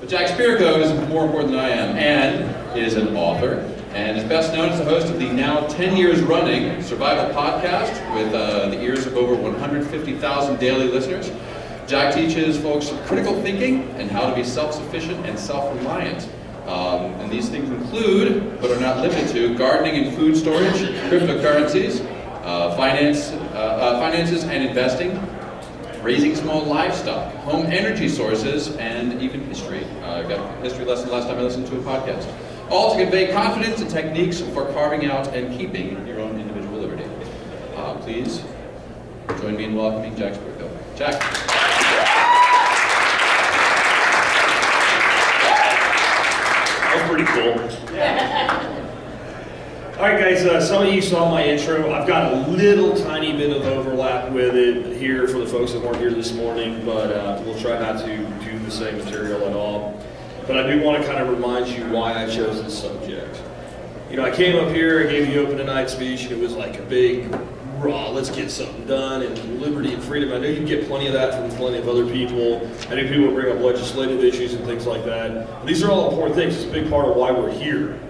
But Jack Spirko is more important than I am, and is an author, and is best known as the host of the now 10 years running Survival Podcast with the ears of over 150,000 daily listeners. Jack teaches folks critical thinking and how to be self-sufficient and self-reliant. And these things include, but are not limited to, gardening and food storage, cryptocurrencies, finances and investing, raising small livestock, home energy sources, and even history. I got a history lesson last time I listened to a podcast. All to convey confidence and techniques for carving out and keeping your own individual liberty. Please join me in welcoming Jack Spirko. Jack. That was pretty cool. Yeah. All right, guys, some of you saw my intro. I've got a little tiny bit of overlap with it here for the folks that weren't here this morning, but we'll try not to do the same material at all. But I do want to kind of remind you why I chose this subject. You know, I came up here, I gave the open tonight speech, and it was like a big, raw, let's get something done, and liberty and freedom. I know you get plenty of that from plenty of other people. I know people bring up legislative issues and things like that. These are all important things. It's a big part of why we're here.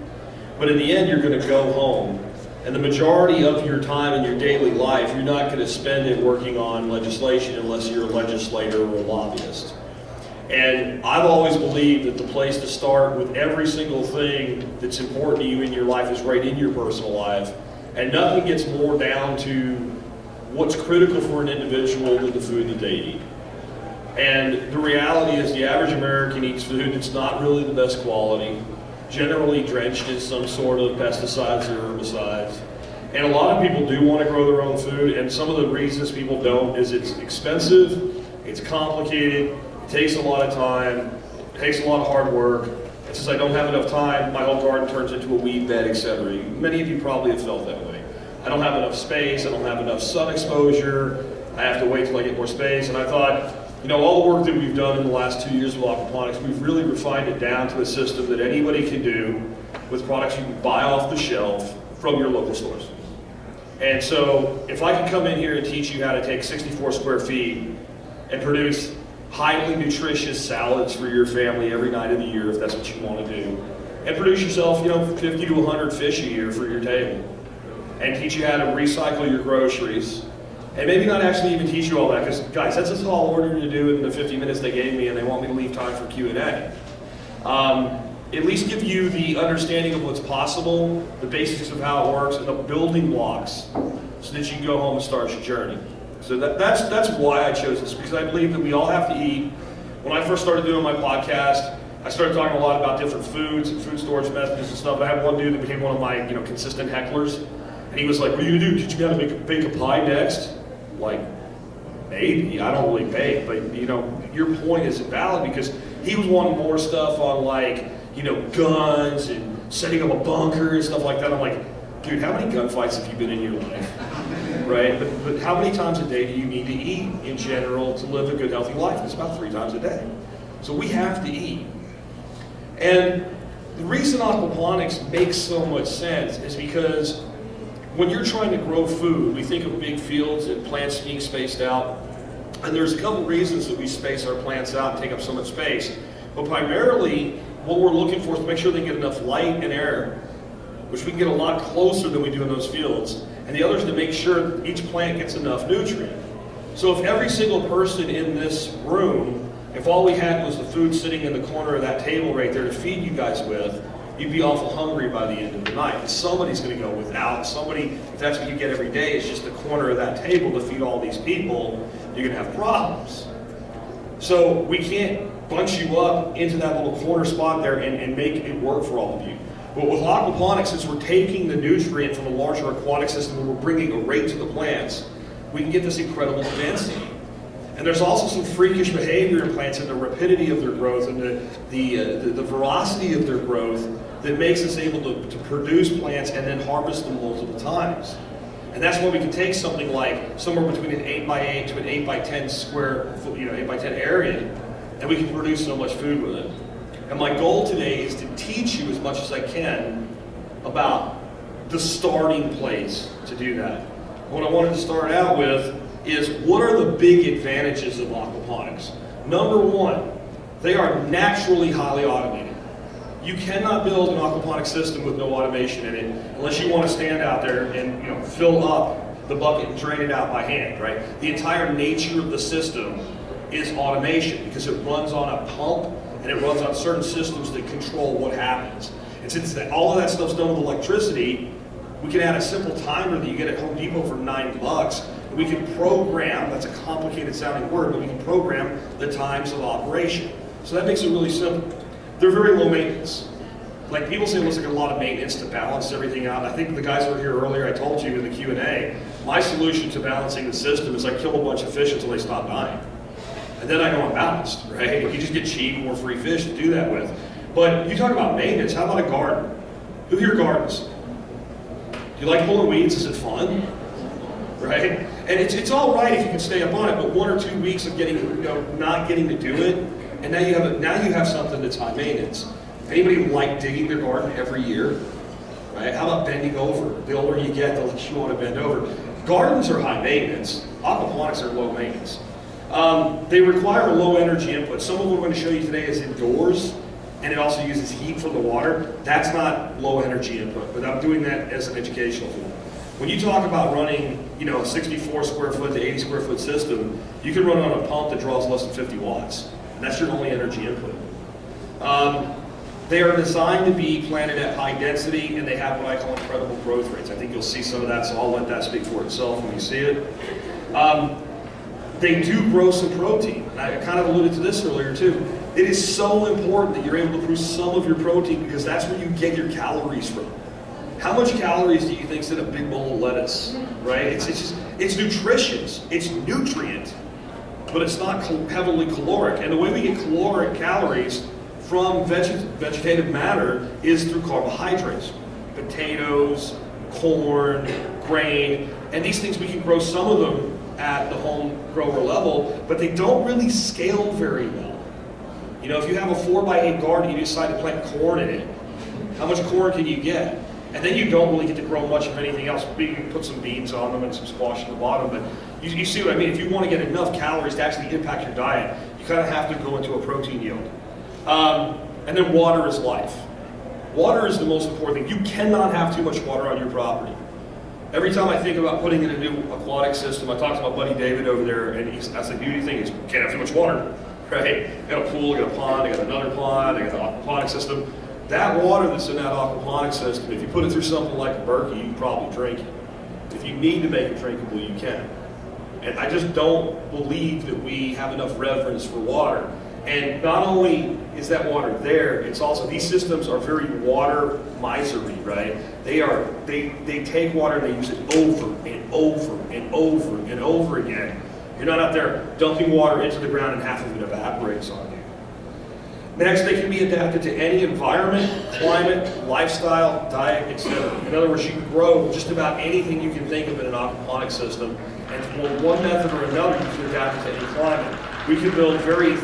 But in the end, you're going to go home, and the majority of your time in your daily life, you're not going to spend it working on legislation unless you're a legislator or a lobbyist. And I've always believed that the place to start with every single thing that's important to you in your life is right in your personal life. And nothing gets more down to what's critical for an individual than the food that they eat. And the reality is the average American eats food that's not really the best quality, generally drenched in some sort of pesticides or herbicides. And a lot of people do want to grow their own food, and some of the reasons people don't is it's expensive, it's complicated, it takes a lot of time, it takes a lot of hard work. And since I don't have enough time, my whole garden turns into a weed bed, etc. Many of you probably have felt that way. I don't have enough space, I don't have enough sun exposure, I have to wait till I get more space, and I thought, you know, all the work that we've done in the last 2 years of aquaponics, we've really refined it down to a system that anybody can do with products you can buy off the shelf from your local stores. And so if I could come in here and teach you how to take 64 square feet and produce highly nutritious salads for your family every night of the year, if that's what you want to do, and produce yourself, 50 to 100 fish a year for your table, and teach you how to recycle your groceries, and maybe not actually even teach you all that, because guys, that's a tall order to do in the 50 minutes they gave me, and they want me to leave time for Q&A. At least give you the understanding of what's possible, the basics of how it works, and the building blocks, so that you can go home and start your journey. So that's why I chose this, because I believe that we all have to eat. When I first started doing my podcast, I started talking a lot about different foods and food storage methods and stuff. I had one dude that became one of my consistent hecklers, and he was like, "What are you gonna do? Teach me how to bake a pie next?" Like, maybe, I don't really bake, but your point is valid, because he was wanting more stuff on guns and setting up a bunker and stuff like that. I'm like, dude, how many gunfights have you been in your life? Right? But how many times a day do you need to eat in general to live a good, healthy life? It's about 3 times a day. So we have to eat. And the reason aquaponics makes so much sense is because when you're trying to grow food, we think of big fields and plants being spaced out. And there's a couple reasons that we space our plants out and take up so much space. But primarily, what we're looking for is to make sure they get enough light and air, which we can get a lot closer than we do in those fields. And the other is to make sure that each plant gets enough nutrient. So if every single person in this room, if all we had was the food sitting in the corner of that table right there to feed you guys with, you'd be awful hungry by the end of the night. And somebody's going to go without. Somebody, if that's what you get every day, is just the corner of that table to feed all these people, you're going to have problems. So we can't bunch you up into that little corner spot there and make it work for all of you. But with aquaponics, since we're taking the nutrient from a larger aquatic system and we're bringing it right to the plants, we can get this incredible density. And there's also some freakish behavior in plants and the rapidity of their growth and the velocity of their growth that makes us able to produce plants and then harvest them multiple times. And that's why we can take something like somewhere between an 8x8 to an 8x10 square foot, 8x10 area, and we can produce so much food with it. And my goal today is to teach you as much as I can about the starting place to do that. What I wanted to start out with is, what are the big advantages of aquaponics? Number one, They are naturally highly automated. You cannot build an aquaponics system with no automation in it unless you want to stand out there and fill up the bucket and drain it out by hand, right? The entire nature of the system is automation because it runs on a pump and it runs on certain systems that control what happens. And since all of that stuff's done with electricity, we can add a simple timer that you get at Home Depot for $9. And we can program, that's a complicated sounding word, but we can program the times of operation. So that makes it really simple. They're very low maintenance. Like people say, it looks like a lot of maintenance to balance everything out. I think the guys who were here earlier, I told you in the Q&A, my solution to balancing the system is I kill a bunch of fish until they stop dying. And then I know I'm balanced, right? You just get cheap, more free fish to do that with. But you talk about maintenance, how about a garden? Who here gardens? Do you like pulling weeds? Is it fun? Right? And it's all right if you can stay up on it, but 1 or 2 weeks of not getting to do it, and now you have something that's high maintenance. Anybody like digging their garden every year? Right? How about bending over? The older you get, the less you want to bend over. Gardens are high maintenance. Aquaponics are low maintenance. They require a low energy input. Some of what I'm going to show you today is indoors, and it also uses heat from the water. That's not low energy input, but I'm doing that as an educational tool. When you talk about running, a 64 square foot to 80 square foot system, you can run on a pump that draws less than 50 watts. And that's your only energy input. They are designed to be planted at high density, and they have what I call incredible growth rates. I think you'll see some of that, so I'll let that speak for itself when you see it. They do grow some protein. And I kind of alluded to this earlier too. It is so important that you're able to produce some of your protein because that's where you get your calories from. How much calories do you think is in a big bowl of lettuce, right? It's nutritious, it's nutrient, but it's not heavily caloric. And the way we get caloric calories from vegetative matter is through carbohydrates. Potatoes, corn, grain, and these things we can grow some of them at the home grower level, but they don't really scale very well. If you have a 4x8 garden and you decide to plant corn in it, how much corn can you get? And then you don't really get to grow much of anything else. You can put some beans on them and some squash at the bottom, but you see what I mean? If you want to get enough calories to actually impact your diet, you kind of have to go into a protein yield. And then water is life. Water is the most important thing. You cannot have too much water on your property. Every time I think about putting in a new aquatic system, I talked to my buddy David over there, and I said, "Dude, you think you can't have too much water, right? I got a pool, I got a pond, I got another pond, I got an aquaponic system. That water that's in that aquaponic system, if you put it through something like a Berkey, you can probably drink it. If you need to make it drinkable, you can." And I just don't believe that we have enough reverence for water. And not only is that water there, it's also, these systems are very water miserly, right? They take water and they use it over and over and over and over again. You're not out there dumping water into the ground and half of it evaporates on you. Next, they can be adapted to any environment, climate, lifestyle, diet, etc. In other words, you can grow just about anything you can think of in an aquaponic system, and for one method or another, you can adapt it to any climate. We can build very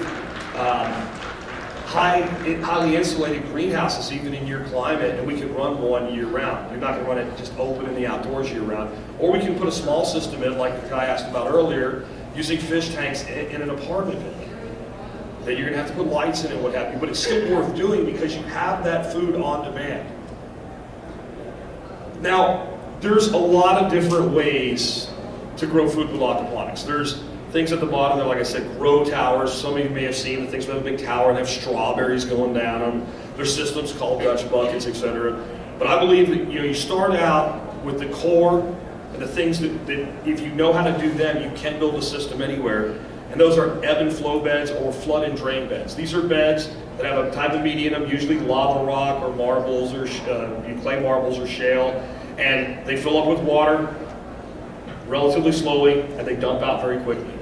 highly insulated greenhouses even in your climate, and we can run one year round. You're not going to run it just open in the outdoors year round. Or we can put a small system in, like the guy asked about earlier, using fish tanks in an apartment building. That you're going to have to put lights in and what have you, but it's still worth doing because you have that food on demand. Now, there's a lot of different ways to grow food with aquaponics. There's things at the bottom there, like I said, grow towers. Some of you may have seen the things that have a big tower and have strawberries going down them. There's systems called Dutch buckets, etc. But I believe that you start out with the core and the things that if you know how to do them, you can build a system anywhere. And those are ebb and flow beds or flood and drain beds. These are beds that have a type of media in them, usually lava rock or marbles or clay marbles or shale, and they fill up with water relatively slowly and they dump out very quickly.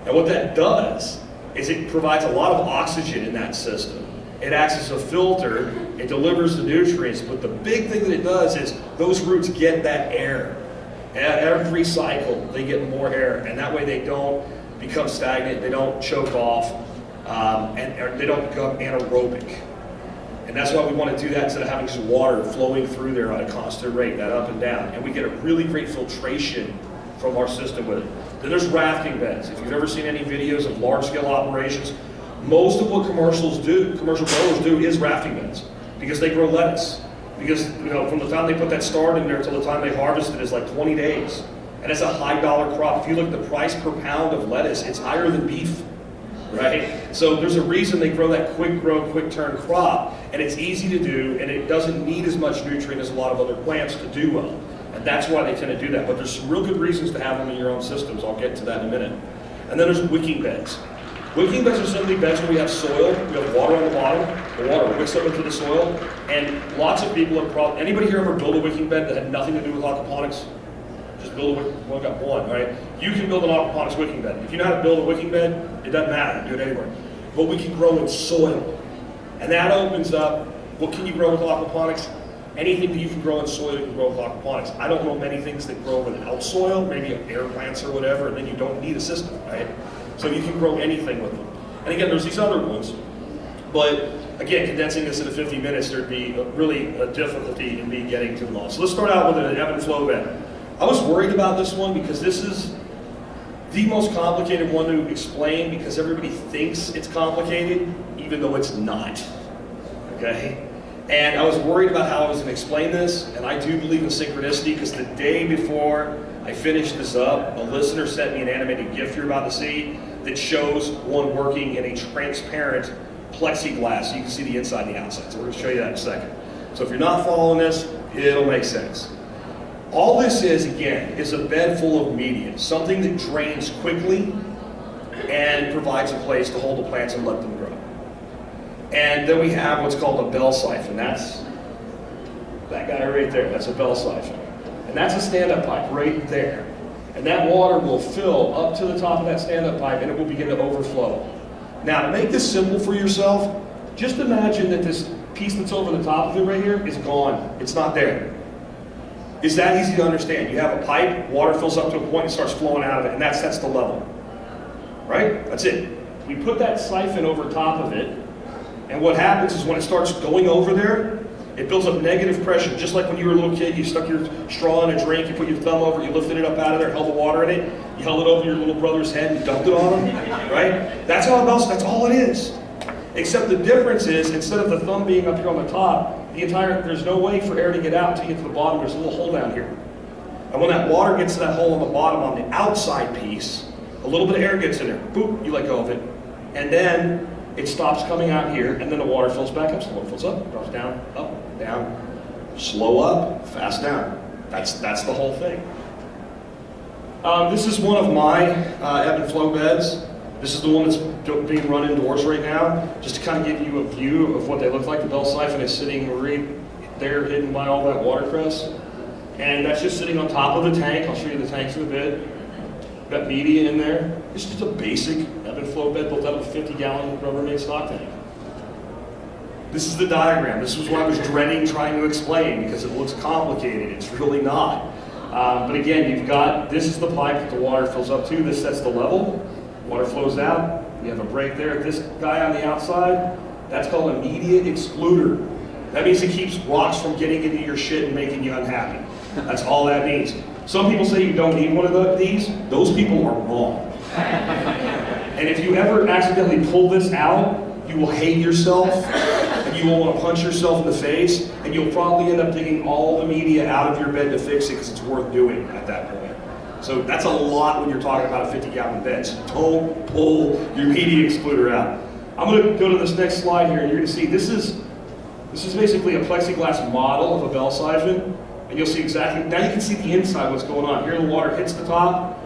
And what that does is it provides a lot of oxygen in that system. It acts as a filter, it delivers the nutrients, but the big thing that it does is those roots get that air. Every cycle they get more air, and that way they don't become stagnant, they don't choke off, and they don't become anaerobic. And that's why we want to do that instead of having just water flowing through there on a constant rate, that up and down. And we get a really great filtration from our system with it. Then there's rafting beds. If you've ever seen any videos of large-scale operations, Most of what commercial growers do is rafting beds because they grow lettuce. Because from the time they put that start in there until the time they harvest it is like 20 days. And it's a high dollar crop. If you look at the price per pound of lettuce, it's higher than beef, right? So there's a reason they grow that quick grow, quick turn crop, and it's easy to do, and it doesn't need as much nutrient as a lot of other plants to do well. And that's why they tend to do that. But there's some real good reasons to have them in your own systems. I'll get to that in a minute. And then there's wicking beds. Wicking beds are simply beds where we have soil, we have water on the bottom, the water wicks up into the soil, and lots of people have probably, anybody here ever build a wicking bed that had nothing to do with aquaponics? Just build a wicking, well, I got one, right? You can build an aquaponics wicking bed. If you know how to build a wicking bed, it doesn't matter, do it anywhere. But we can grow in soil. And that opens up, what can you grow with aquaponics? Anything that you can grow in soil, you can grow with aquaponics. I don't know many things that grow without soil, maybe air plants or whatever, and then you don't need a system, right? So you can grow anything with them. And again, there's these other ones, but again, condensing this into 50 minutes, there'd be really a difficulty in me getting to them all. So let's start out with an ebb and flow bed. I was worried about this one because this is the most complicated one to explain because everybody thinks it's complicated, even though it's not, okay? And I was worried about how I was going to explain this, and I do believe in synchronicity because the day before I finished this up, a listener sent me an animated GIF you're about to see that shows one working in a transparent plexiglass so you can see the inside and the outside. So we're going to show you that in a second. So if you're not following this, it'll make sense. All this is, again, is a bed full of media, something that drains quickly and provides a place to hold the plants and let them grow. And then we have what's called a Bell Siphon. That's that guy right there. That's a Bell Siphon. And that's a stand-up pipe right there. And that water will fill up to the top of that stand-up pipe and it will begin to overflow. Now, to make this simple for yourself, just imagine that this piece that's over the top of it right here is gone. It's not there. It's that easy to understand. You have a pipe, water fills up to a point and starts flowing out of it, and that sets the level. Right? That's it. We put that siphon over top of it, and what happens is when it starts going over there, it builds up negative pressure, just like when you were a little kid, you stuck your straw in a drink, you put your thumb over it, you lifted it up out of there, held the water in it, you held it over your little brother's head and dumped it on him, right? That's all it is. Except the difference is, instead of the thumb being up here on the top, there's no way for air to get out until you get to the bottom, there's a little hole down here. And when that water gets to that hole on the bottom on the outside piece, a little bit of air gets in there, boop, you let go of it, and then it stops coming out here, and then the water fills back up. So the water fills up, drops down, slow up, fast down. That's the whole thing. This is one of my ebb and flow beds. This is the one that's being run indoors right now, just to kind of give you a view of what they look like. The Bell Siphon is sitting right there, hidden by all that watercress, and that's just sitting on top of the tank. I'll show you the tanks in a bit. Got media in there. It's just a basic ebb and flow bed built out of a 50-gallon Rubbermaid stock tank. This is the diagram. This was what I was dreading trying to explain because it looks complicated. It's really not. But again, this is the pipe that the water fills up to. This sets the level. Water flows out. You have a break there. This guy on the outside, that's called a media excluder. That means it keeps rocks from getting into your shit and making you unhappy. That's all that means. Some people say you don't need one of these. Those people are wrong. And if you ever accidentally pull this out, you will hate yourself, and you will want to punch yourself in the face, and you'll probably end up digging all the media out of your bed to fix it because it's worth doing at that point. So that's a lot when you're talking about a 50-gallon bed. So don't pull your media excluder out. I'm going to go to this next slide here, and you're going to see this is basically a plexiglass model of a Bell Siphon. And you'll see exactly, now you can see the inside, what's going on. Here the water hits the top,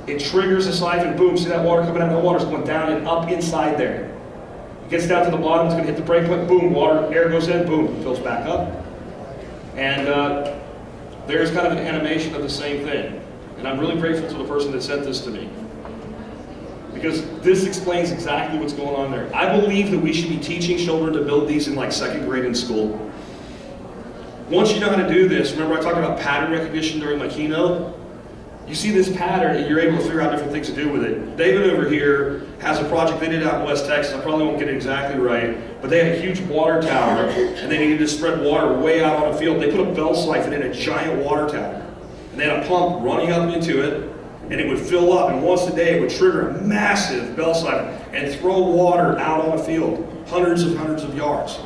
it triggers the siphon, boom, see that water coming out, the water's going down and up inside there. It gets down to the bottom, it's gonna hit the break point, boom, air goes in, boom, fills back up. And there's kind of an animation of the same thing. And I'm really grateful to the person that sent this to me, because this explains exactly what's going on there. I believe that we should be teaching children to build these in like 2nd grade in school. Once you know how to do this, remember I talked about pattern recognition during my keynote? You see this pattern and you're able to figure out different things to do with it. David over here has a project they did out in West Texas. I probably won't get it exactly right, but they had a huge water tower and they needed to spread water way out on a field. They put a Bell Siphon in a giant water tower. And they had a pump running up into it, and it would fill up, and once a day it would trigger a massive Bell Siphon. and throw water out on a field, hundreds of yards.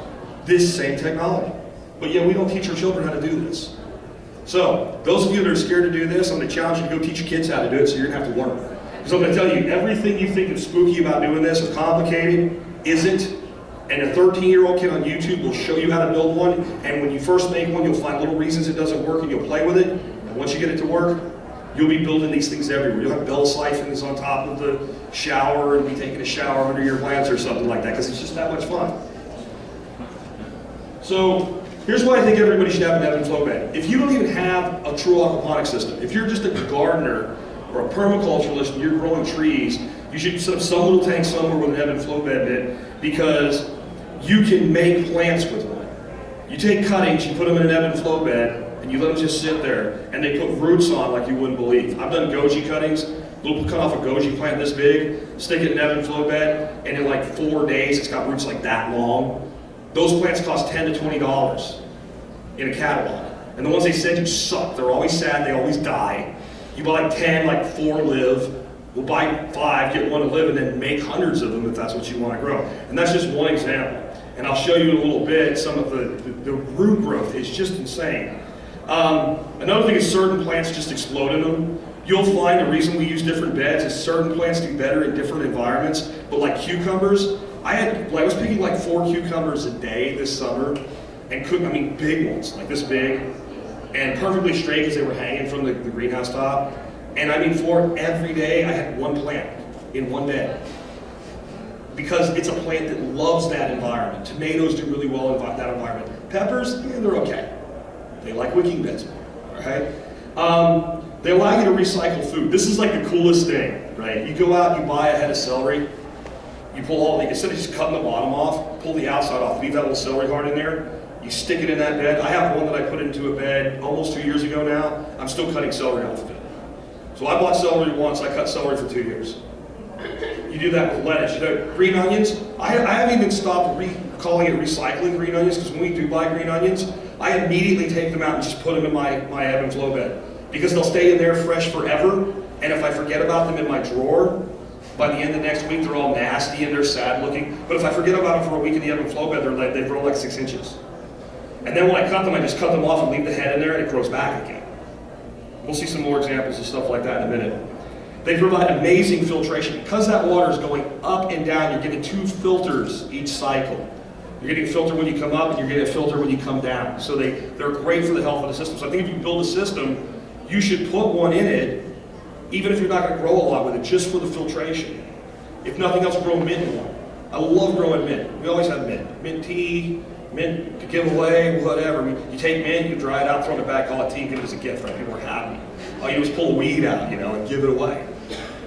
This same technology. But yet we don't teach our children how to do this. So, those of you that are scared to do this, I'm going to challenge you to go teach your kids how to do it, so you're going to have to learn. Because I'm going to tell you, everything you think is spooky about doing this or complicated isn't. And a 13-year-old kid on YouTube will show you how to build one, and when you first make one, you'll find little reasons it doesn't work, and you'll play with it. And once you get it to work, you'll be building these things everywhere. You'll have Bell Siphons on top of the shower and be taking a shower under your plants or something like that, because it's just that much fun. So, here's why I think everybody should have an ebb and flow bed. If you don't even have a true aquaponics system, if you're just a gardener or a permaculturalist and you're growing trees, you should set up some little tank somewhere with an ebb and flow bed in it, because you can make plants with one. You take cuttings, you put them in an ebb and flow bed, and you let them just sit there, and they put roots on like you wouldn't believe. I've done goji cuttings, little cut off a goji plant this big, stick it in an ebb and flow bed, and in like 4 days it's got roots like that long. Those plants cost $10 to $20 in a catalog. And the ones they send you suck. They're always sad, they always die. You buy like 10, like 4 live. We'll buy 5, get 1 to live, and then make hundreds of them if that's what you want to grow. And that's just one example. And I'll show you in a little bit some of the root growth is just insane. Another thing is certain plants just explode in them. You'll find the reason we use different beds is certain plants do better in different environments. But like cucumbers, I was picking like 4 cucumbers a day this summer, and big ones, like this big, and perfectly straight because they were hanging from the greenhouse top. And 4 every day. I had 1 plant in 1 bed, because it's a plant that loves that environment. Tomatoes do really well in that environment. Peppers, they're okay. They like wicking beds more, right? They allow you to recycle food. This is like the coolest thing, right? You go out, you buy a head of celery, you pull instead of just cutting the bottom off, pull the outside off, leave that little celery heart in there, you stick it in that bed. I have one that I put into a bed almost 2 years ago now. I'm still cutting celery off of it. So I bought celery once, I cut celery for 2 years. You do that with lettuce. Green onions, I haven't even stopped calling it recycling green onions, because when we do buy green onions, I immediately take them out and just put them in my ebb and flow bed, because they'll stay in there fresh forever, and if I forget about them in my drawer, by the end of next week they're all nasty and they're sad looking. But if I forget about them for a week in the ebb and flow bed, they grow like 6 inches. And then when I cut them, I just cut them off and leave the head in there, and it grows back again. We'll see some more examples of stuff like that in a minute. They provide amazing filtration. Because that water is going up and down, you're getting 2 filters each cycle. You're getting a filter when you come up, and you're getting a filter when you come down. So they're great for the health of the system. So I think if you build a system, you should put one in it, even if you're not going to grow a lot with it, just for the filtration. If nothing else, grow mint in one. I love growing mint. We always have mint. Mint tea, mint to give away, whatever. You take mint, you dry it out, throw it back, call it tea, give it as a gift, right? People are happy. All you do is pull the weed out, and give it away.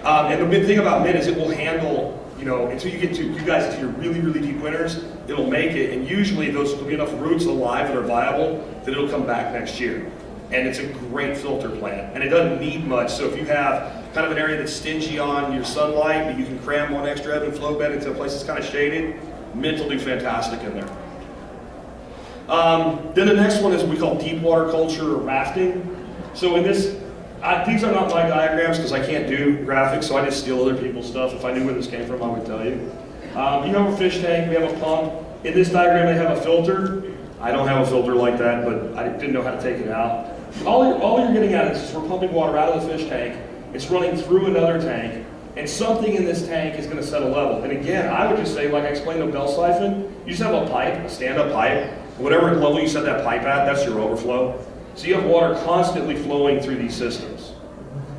And the big thing about mint is it will handle, until you get to, you guys, into your really, really deep winters, it'll make it, and usually there'll be enough roots alive that are viable that it'll come back next year. And it's a great filter plant, and it doesn't need much. So if you have kind of an area that's stingy on your sunlight, but you can cram 1 extra ebb and flow bed into a place that's kind of shaded, mint will do fantastic in there. Then the next one is what we call deep water culture or rafting. So in this, these are not my diagrams because I can't do graphics, so I just steal other people's stuff. If I knew where this came from, I would tell you. You have a fish tank, we have a pump. In this diagram, they have a filter. I don't have a filter like that, but I didn't know how to take it out. All you're getting at is we're pumping water out of the fish tank, it's running through another tank, and something in this tank is going to set a level. And again, I would just say, like I explained the Bell Siphon, you just have a pipe, a stand-up pipe, whatever level you set that pipe at, that's your overflow. So you have water constantly flowing through these systems.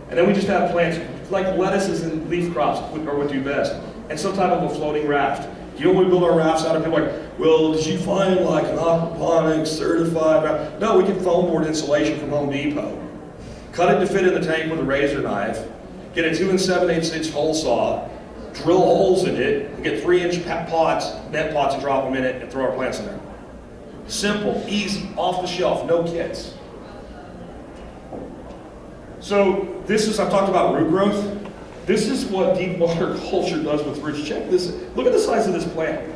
And then we just have plants, like lettuces and leaf crops would do best, and some type of a floating raft. You know when we build our rafts out, and people are like, well, did you find like an aquaponics certified raft? No, we get foam board insulation from Home Depot. Cut it to fit in the tank with a razor knife, get a 2 7/8 inch hole saw, drill holes in it, and get 3-inch pots, net pots, and drop them in it, and throw our plants in there. Simple, easy, off the shelf, no kits. So I've talked about root growth. This is what deep water culture does with roots. Check this, look at the size of this plant.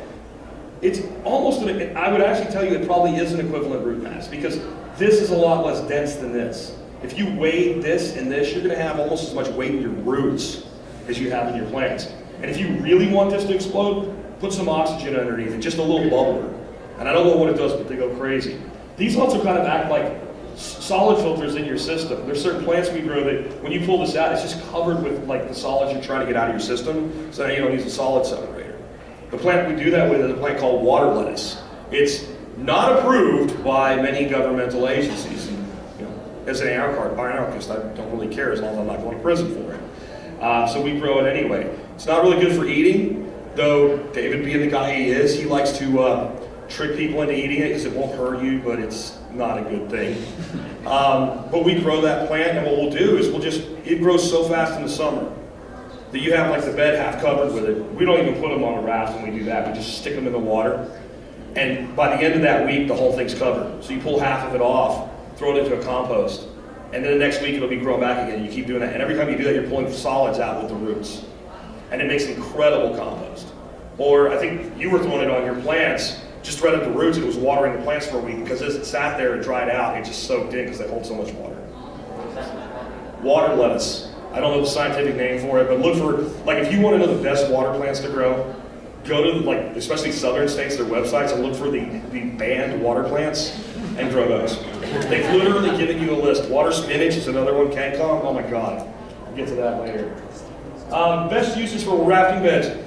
It's almost, I would actually tell you it probably is an equivalent root mass, because this is a lot less dense than this. If you weighed this and this, you're gonna have almost as much weight in your roots as you have in your plants. And if you really want this to explode, put some oxygen underneath it, just a little bubbler. And I don't know what it does, but they go crazy. These also kind of act like solid filters in your system. There's certain plants we grow that when you pull this out, it's just covered with like the solids you're trying to get out of your system, so now you don't use a solid separator. The plant we do that with is a plant called water lettuce. It's not approved by many governmental agencies. And, you know, as an anarchist, I don't really care as long as I'm not going to prison for it. So we grow it anyway. It's not really good for eating, though David being the guy he is, he likes to trick people into eating it because it won't hurt you, but it's not a good thing. But we grow that plant, and what we'll do is it grows so fast in the summer that you have like the bed half covered with it. We don't even put them on a raft when we do that. We just stick them in the water. And by the end of that week, the whole thing's covered. So you pull half of it off, throw it into a compost, and then the next week it'll be grown back again. You keep doing that. And every time you do that, you're pulling solids out with the roots. And it makes incredible compost. Or I think you were throwing it on your plants, just right at the roots, and it was watering the plants for a week, because as it sat there and dried out, it just soaked in because they hold so much water. Water lettuce. I don't know the scientific name for it, but look for, like, if you want to know the best water plants to grow, go to, like, especially southern states, their websites, and look for the banned water plants and grow those. They've literally given you a list. Water spinach is another one, Cancom, oh my God. We'll get to that later. Best uses for rafting beds.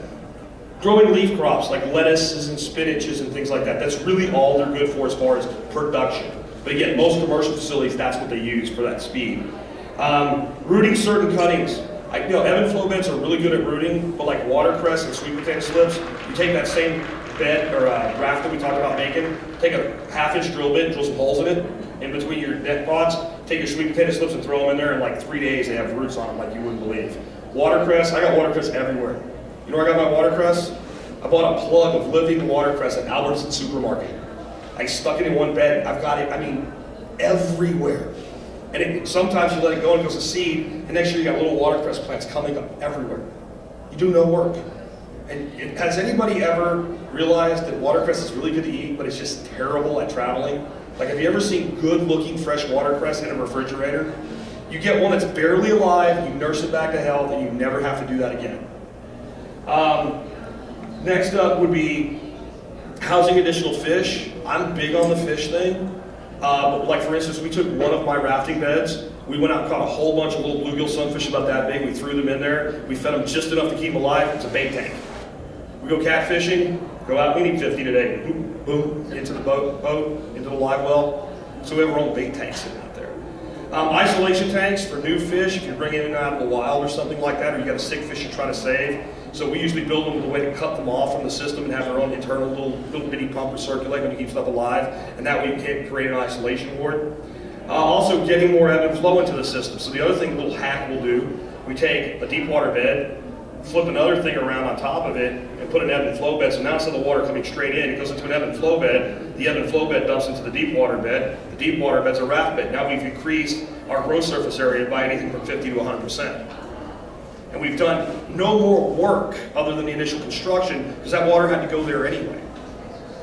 Growing leaf crops like lettuces and spinaches and things like that. That's really all they're good for as far as production. But again, most commercial facilities, that's what they use for that speed. Rooting certain cuttings. Ebb and flow beds are really good at rooting, but like watercress and sweet potato slips, you take that same bed or raft that we talked about making, take a half-inch drill bit, drill some holes in it, in between your net pots, take your sweet potato slips and throw them in there, and like 3 days they have roots on them like you wouldn't believe. Watercress, I got watercress everywhere. You know where I got my watercress? I bought a plug of living watercress at Albertsons supermarket. I stuck it in one bed. I've got it, everywhere. And sometimes you let it go and it goes to seed, and next year you got little watercress plants coming up everywhere. You do no work. And has anybody ever realized that watercress is really good to eat, but it's just terrible at traveling? Like, have you ever seen good-looking fresh watercress in a refrigerator? You get one that's barely alive, you nurse it back to health, and you never have to do that again. Next up would be housing additional fish. I'm big on the fish thing. Like for instance, we took one of my rafting beds. We went out and caught a whole bunch of little bluegill sunfish about that big. We threw them in there. We fed them just enough to keep them alive. It's a bait tank. We go catfishing, go out, we need 50 today. Boom, boom, into the boat, into the live well. So we have our own bait tanks sitting out there. Isolation tanks for new fish, if you're bringing in out of the wild or something like that, or you got a sick fish you're trying to save. So we usually build them with a way to cut them off from the system and have our own internal little bitty pump recirculate to keep stuff alive, and that way we can create an isolation ward. Also getting more ebb and flow into the system. So the other thing, a little hack we'll do, we take a deep water bed, flip another thing around on top of it, and put an ebb and flow bed. So now instead of the water coming straight in, it goes into an ebb and flow bed. The ebb and flow bed dumps into the deep water bed. The deep water bed's a raft bed. Now we've increased our growth surface area by anything from 50 to 100%. And we've done no more work other than the initial construction, because that water had to go there anyway.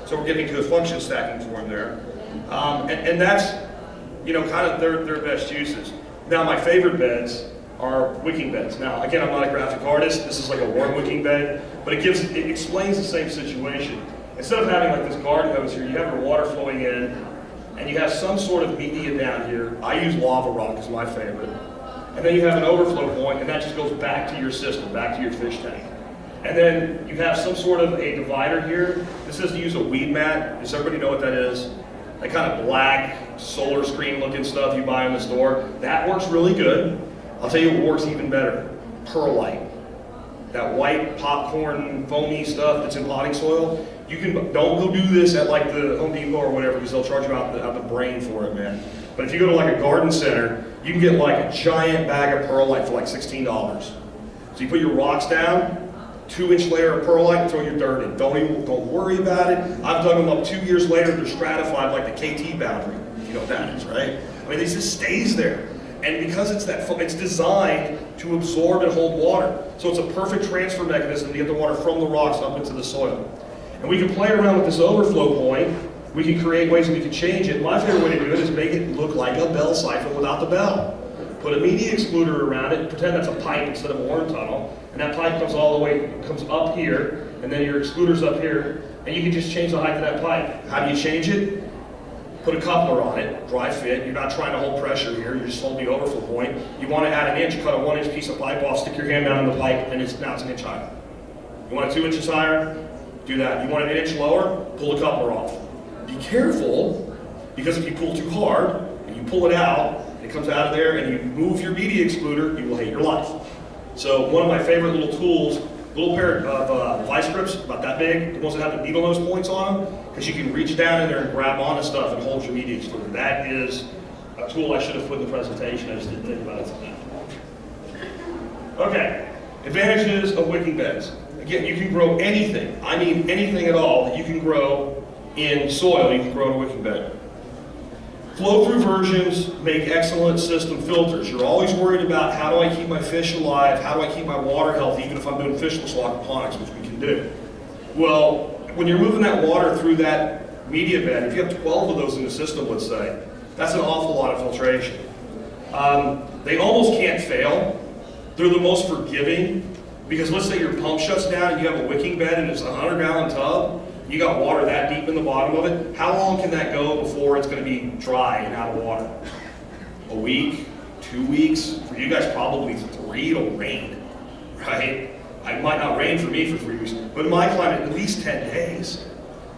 So we're getting to a function stacking form there. And that's, kind of their best uses. Now my favorite beds are wicking beds. Now, again, I'm not a graphic artist. This is like a warm wicking bed, but it explains the same situation. Instead of having like this garden hose here, you have your water flowing in, and you have some sort of media down here. I use lava rock as my favorite. And then you have an overflow point, and that just goes back to your system, back to your fish tank. And then you have some sort of a divider here. This is to use a weed mat. Does everybody know what that is? That kind of black solar screen looking stuff you buy in the store. That works really good. I'll tell you what works even better. Perlite. That white popcorn foamy stuff that's in potting soil. Don't go do this at like the Home Depot or whatever, because they'll charge you out the brain for it, man. But if you go to like a garden center, you can get like a giant bag of perlite for like $16. So you put your rocks down, 2-inch layer of perlite, and throw your dirt in. Don't worry about it. I've dug them up 2 years later. They're stratified like the KT boundary. You know what that is, right? I mean, it just stays there. And because it's designed to absorb and hold water. So it's a perfect transfer mechanism to get the water from the rocks up into the soil. And we can play around with this overflow point. We can create ways that we can change it. My favorite way to do it is make it look like a Bell Siphon without the bell. Put a media excluder around it, pretend that's a pipe instead of a worm tunnel, and that pipe comes all the way, comes up here, and then your excluder's up here, and you can just change the height of that pipe. How do you change it? Put a coupler on it, dry fit. You're not trying to hold pressure here, you're just holding the overflow point. You want to add an inch, cut a 1-inch piece of pipe off, stick your hand down in the pipe, and now it's an inch higher. You want it 2 inches higher? Do that. You want it an inch lower? Pull the coupler off. Be careful, because if you pull too hard, and you pull it out, and it comes out of there, and you move your media excluder, you will hate your life. So one of my favorite little tools, little pair of vice grips, about that big, the ones that have the needle nose points on them, because you can reach down in there and grab onto stuff and hold your media excluder. That is a tool I should have put in the presentation, I just didn't think about it. Okay, advantages of wicking beds. Again, you can grow anything, I mean anything at all that you can grow in soil, you can grow in a wicking bed. Flow-through versions make excellent system filters. You're always worried about how do I keep my fish alive, how do I keep my water healthy, even if I'm doing fishless aquaponics, which we can do. Well, when you're moving that water through that media bed, if you have 12 of those in the system, let's say, that's an awful lot of filtration. They almost can't fail. They're the most forgiving, because let's say your pump shuts down and you have a wicking bed and it's a 100-gallon tub, you got water that deep in the bottom of it, how long can that go before it's going to be dry and out of water? A week? 2 weeks? For you guys, probably 3. It'll rain, right? It might not rain for me for 3 weeks, but in my climate, at least 10 days.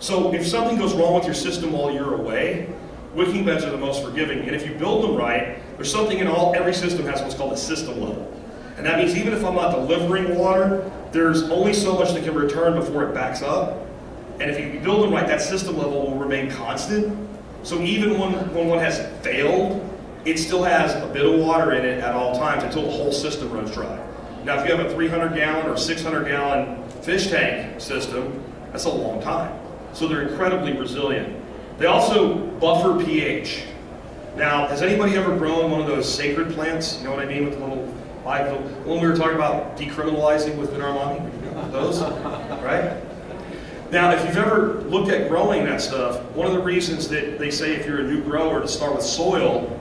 So if something goes wrong with your system while you're away, wicking beds are the most forgiving. And if you build them right, there's something in every system has what's called a system level. And that means even if I'm not delivering water, there's only so much that can return before it backs up. And if you build them right, that system level will remain constant. So even when one has failed, it still has a bit of water in it at all times until the whole system runs dry. Now, if you have a 300-gallon or 600-gallon fish tank system, that's a long time. So they're incredibly resilient. They also buffer pH. Now, has anybody ever grown one of those sacred plants? You know what I mean with the little, when we were talking about decriminalizing with Armani, those, right? Now, if you've ever looked at growing that stuff, one of the reasons that they say if you're a new grower to start with soil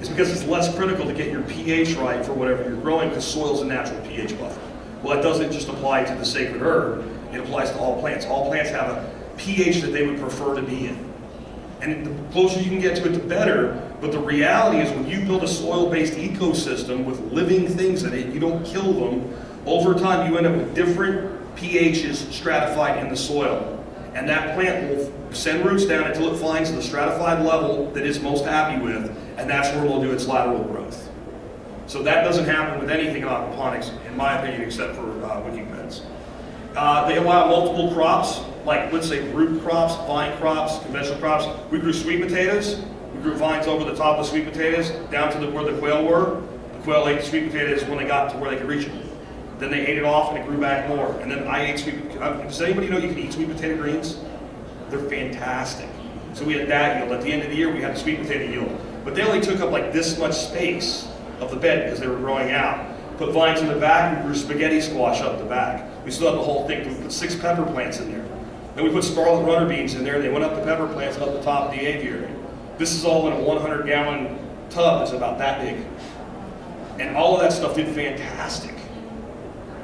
is because it's less critical to get your pH right for whatever you're growing, because soil's a natural pH buffer. Well, it doesn't just apply to the sacred herb, it applies to all plants. All plants have a pH that they would prefer to be in. And the closer you can get to it, the better. But the reality is when you build a soil-based ecosystem with living things in it, you don't kill them, over time you end up with different pHs stratified in the soil. And that plant will send roots down until it finds the stratified level that it's most happy with, and that's where it will do its lateral growth. So that doesn't happen with anything in aquaponics, in my opinion, except for wicking beds. They allow multiple crops, like let's say root crops, vine crops, conventional crops. We grew sweet potatoes. We grew vines over the top of the sweet potatoes down to where the quail were. The quail ate the sweet potatoes when they got to where they could reach them. Then they ate it off and it grew back more. And then I ate sweet potatoes. Does anybody know you can eat sweet potato greens? They're fantastic. So we had that yield. At the end of the year, we had the sweet potato yield. But they only took up like this much space of the bed because they were growing out. Put vines in the back, we grew spaghetti squash up the back. We still had the whole thing. We put 6 pepper plants in there. Then we put scarlet runner beans in there, and they went up the pepper plants up the top of the aviary. This is all in a 100-gallon tub that's about that big. And all of that stuff did fantastic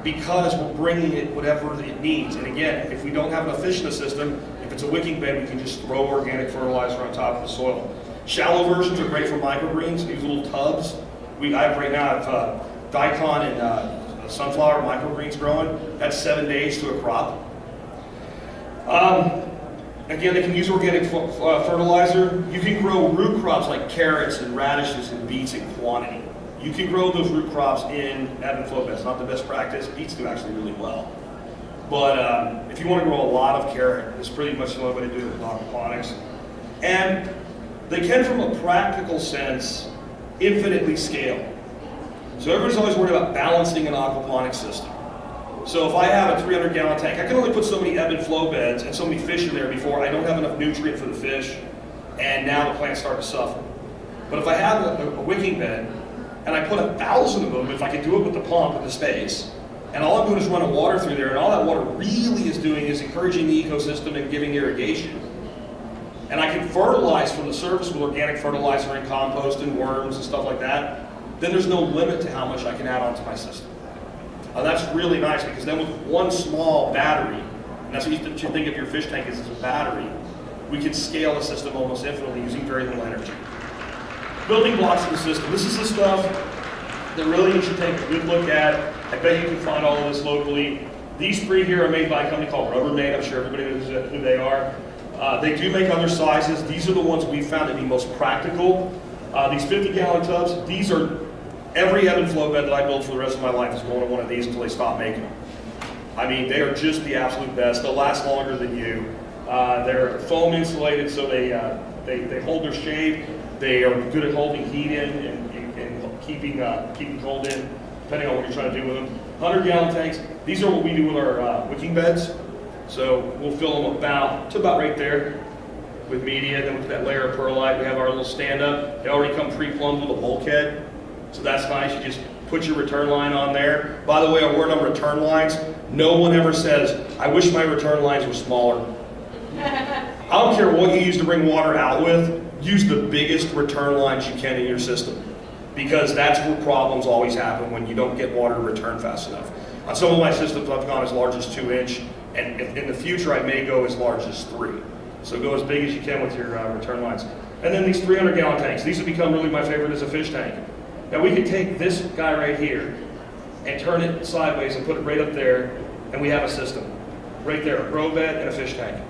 because we're bringing it whatever it needs. And again, if we don't have enough fish in the system, if it's a wicking bed, we can just throw organic fertilizer on top of the soil. Shallow versions are great for microgreens. These little tubs. I have right now, I have daikon and sunflower microgreens growing. That's 7 days to a crop. Again, they can use organic fertilizer. You can grow root crops like carrots and radishes and beets in quantity. You can grow those root crops in ebb and flow beds. Not the best practice. Beets do actually really well. But if you want to grow a lot of carrot, it's pretty much the only way to do it with aquaponics. And they can, from a practical sense, infinitely scale. So everybody's always worried about balancing an aquaponics system. So if I have a 300-gallon tank, I can only put so many ebb and flow beds and so many fish in there before I don't have enough nutrient for the fish, and now the plants start to suffer. But if I have a wicking bed, and I put 1,000 of them, if I can do it with the pump and the space, and all I'm doing is running water through there, and all that water really is doing is encouraging the ecosystem and giving irrigation. And I can fertilize from the surface with organic fertilizer and compost and worms and stuff like that. then there's no limit to how much I can add onto my system. That's really nice because then with one small battery, and that's what you should think of your fish tank as a battery, we can scale the system almost infinitely using very little energy. Building blocks of the system. This is the stuff that really you should take a good look at. I bet you can find all of this locally. These three here are made by a company called Rubbermaid. I'm sure everybody knows who they are. They do make other sizes. These are the ones we found to be most practical. These 50-gallon tubs, these are, every ebb and flow bed that I build for the rest of my life is going to one of these until they stop making them. I mean, they are just the absolute best. They'll last longer than you. They're foam insulated, so they hold their shape. They are good at holding heat in and keeping cold in, depending on what you're trying to do with them. 100-gallon tanks. These are what we do with our wicking beds. So we'll fill them about right there with media. Then with that layer of perlite, we have our little stand-up. They already come pre-plumbed with a bulkhead, so that's nice. You just put your return line on there. By the way, a word on return lines. No one ever says, "I wish my return lines were smaller." I don't care what you use to bring water out with. Use the biggest return lines you can in your system, because that's where problems always happen when you don't get water to return fast enough. On some of my systems, I've gone as large as 2-inch, and in the future, I may go as large as 3. So go as big as you can with your return lines. And then these 300-gallon tanks. These have become really my favorite as a fish tank. Now we could take this guy right here and turn it sideways and put it right up there, and we have a system. Right there, a grow bed and a fish tank.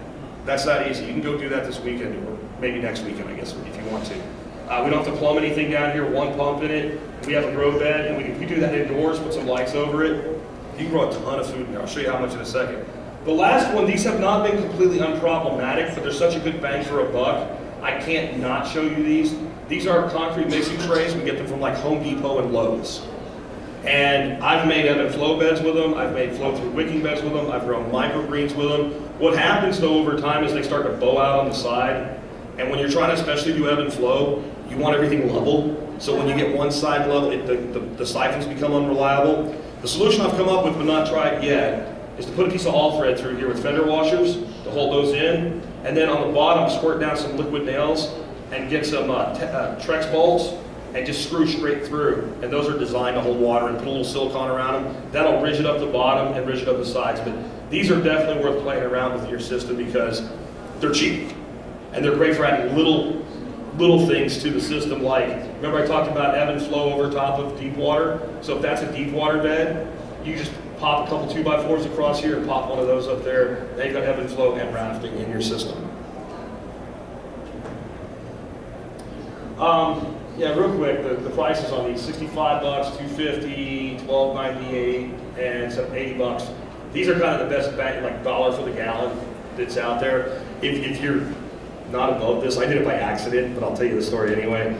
That's that easy. You can go do that this weekend, or maybe next weekend, I guess, if you want to. We don't have to plumb anything down here, one pump in it. We have a grow bed, and we do that indoors, put some lights over it. You can grow a ton of food in there. I'll show you how much in a second. The last one, these have not been completely unproblematic, but they're such a good bang for a buck. I can't not show you these. These are concrete mixing trays. We get them from like Home Depot and Lowe's. And I've made ebb and flow beds with them. I've made flow through wicking beds with them. I've grown microgreens with them. What happens though over time is they start to bow out on the side. And when you're trying to especially do ebb and flow, you want everything level. So when you get one side level, the siphons become unreliable. The solution I've come up with, but not tried yet, is to put a piece of all thread through here with fender washers to hold those in. And then on the bottom, squirt down some liquid nails and get some Trex bolts and just screw straight through. And those are designed to hold water, and put a little silicone around them. That'll rigid up the bottom and rigid up the sides. But these are definitely worth playing around with your system because they're cheap. And they're great for adding little things to the system, like, remember I talked about ebb and flow over top of deep water? So if that's a deep water bed, you just pop a couple 2x4s across here and pop one of those up there. Now you've got ebb and flow and rafting in your system. Yeah, real quick, the prices on these: $65, $250, $12.98, and some $80. These are kind of the best bang, like dollar for the gallon that's out there. If you're not above this, I did it by accident, but I'll tell you the story anyway.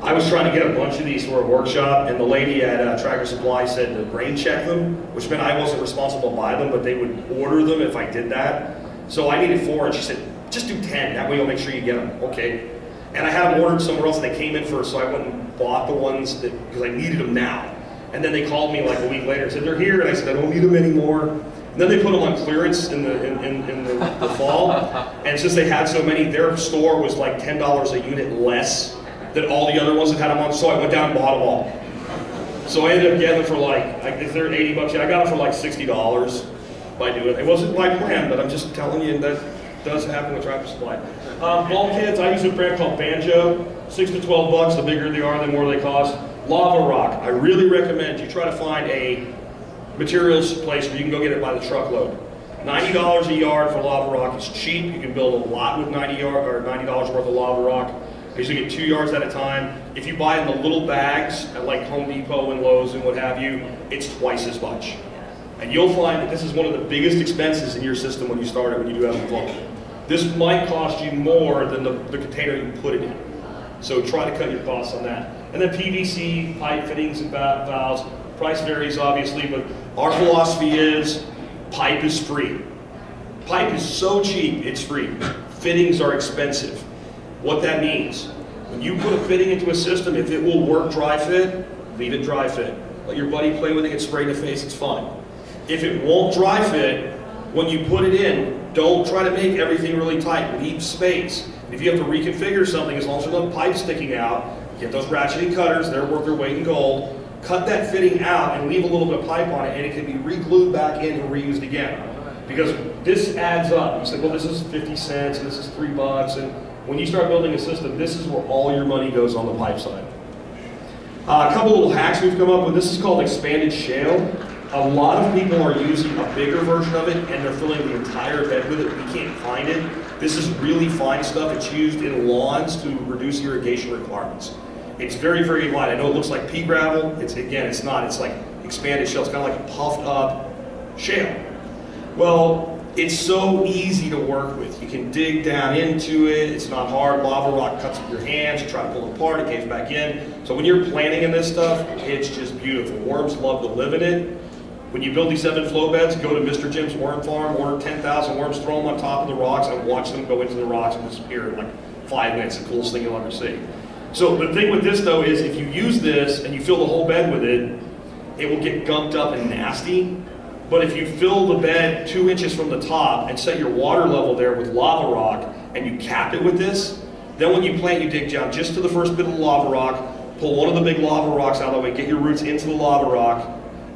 I was trying to get a bunch of these for a workshop, and the lady at Tractor Supply said to grain check them, which meant I wasn't responsible to buy them, but they would order them if I did that. So I needed 4, and she said, just do 10, that way you'll make sure you get them. Okay. And I had them ordered somewhere else, and they came in first, so I went and bought the ones because I needed them now. And then they called me like a week later and said, they're here, and I said, I don't need them anymore. And then they put them on clearance in the fall, and since they had so many, their store was like $10 a unit less than all the other ones that had them on, so I went down and bought them all. So I ended up getting them for like, if they're $80, yeah, I got them for like $60 by doing it. It wasn't my plan, but I'm just telling you that does happen with Tractor Supply. Bulkheads, I use a brand called Banjo, 6 to 12 bucks. The bigger they are, the more they cost. Lava rock, I really recommend you try to find a materials place where you can go get it by the truckload. $90 a yard for lava rock is cheap. You can build a lot with $90 worth of lava rock. I usually get 2 yards at a time. If you buy in the little bags at like Home Depot and Lowe's and what have you, it's twice as much. And you'll find that this is one of the biggest expenses in your system when you start it, when you do ebb and flow. This might cost you more than the container you put it in. So try to cut your costs on that. And then PVC, pipe fittings and valves. Price varies obviously, but our philosophy is pipe is free. Pipe is so cheap, it's free. Fittings are expensive. What that means, when you put a fitting into a system, if it will work dry fit, leave it dry fit. Let your buddy play with it, get sprayed in the face, it's fine. If it won't dry fit, when you put it in, don't try to make everything really tight. Leave space. If you have to reconfigure something, as long as there's no pipe sticking out, Get those ratcheting cutters, they're worth their weight in gold. Cut that fitting out and leave a little bit of pipe on it, and it can be re-glued back in and reused again. Because this adds up. You say, well, this is 50 cents, and this is $3, and when you start building a system, this is where all your money goes on the pipe side. A couple little hacks we've come up with. This is called expanded shale. A lot of people are using a bigger version of it, and they're filling the entire bed with it. We can't find it. This is really fine stuff. It's used in lawns to reduce irrigation requirements. It's very, very light. I know it looks like pea gravel. It's not. It's like expanded shale. It's kind of like a puffed up shale. Well, it's so easy to work with. You can dig down into it. It's not hard. Lava rock cuts with your hands. You try to pull it apart, it caves back in. So when you're planting in this stuff, it's just beautiful. Worms love to live in it. When you build these Ebb Flow Beds, go to Mr. Jim's worm farm, order 10,000 worms, throw them on top of the rocks, and watch them go into the rocks and disappear in like 5 minutes. The coolest thing you'll ever see. So the thing with this though is if you use this and you fill the whole bed with it, it will get gunked up and nasty. But if you fill the bed 2 inches from the top and set your water level there with lava rock and you cap it with this, then when you plant, you dig down just to the first bit of the lava rock, pull one of the big lava rocks out of the way, get your roots into the lava rock,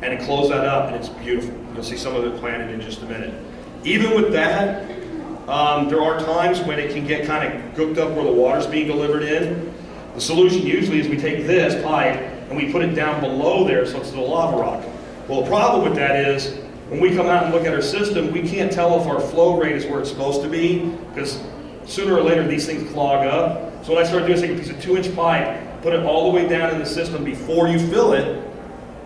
and then close that up, and it's beautiful. You'll see some of it planted in just a minute. Even with that, there are times when it can get kind of gooked up where the water's being delivered in. The solution usually is we take this pipe and we put it down below there so it's the lava rock. Well, the problem with that is when we come out and look at our system, we can't tell if our flow rate is where it's supposed to be because sooner or later these things clog up. So what I started doing is take a piece of 2-inch pipe, put it all the way down in the system before you fill it,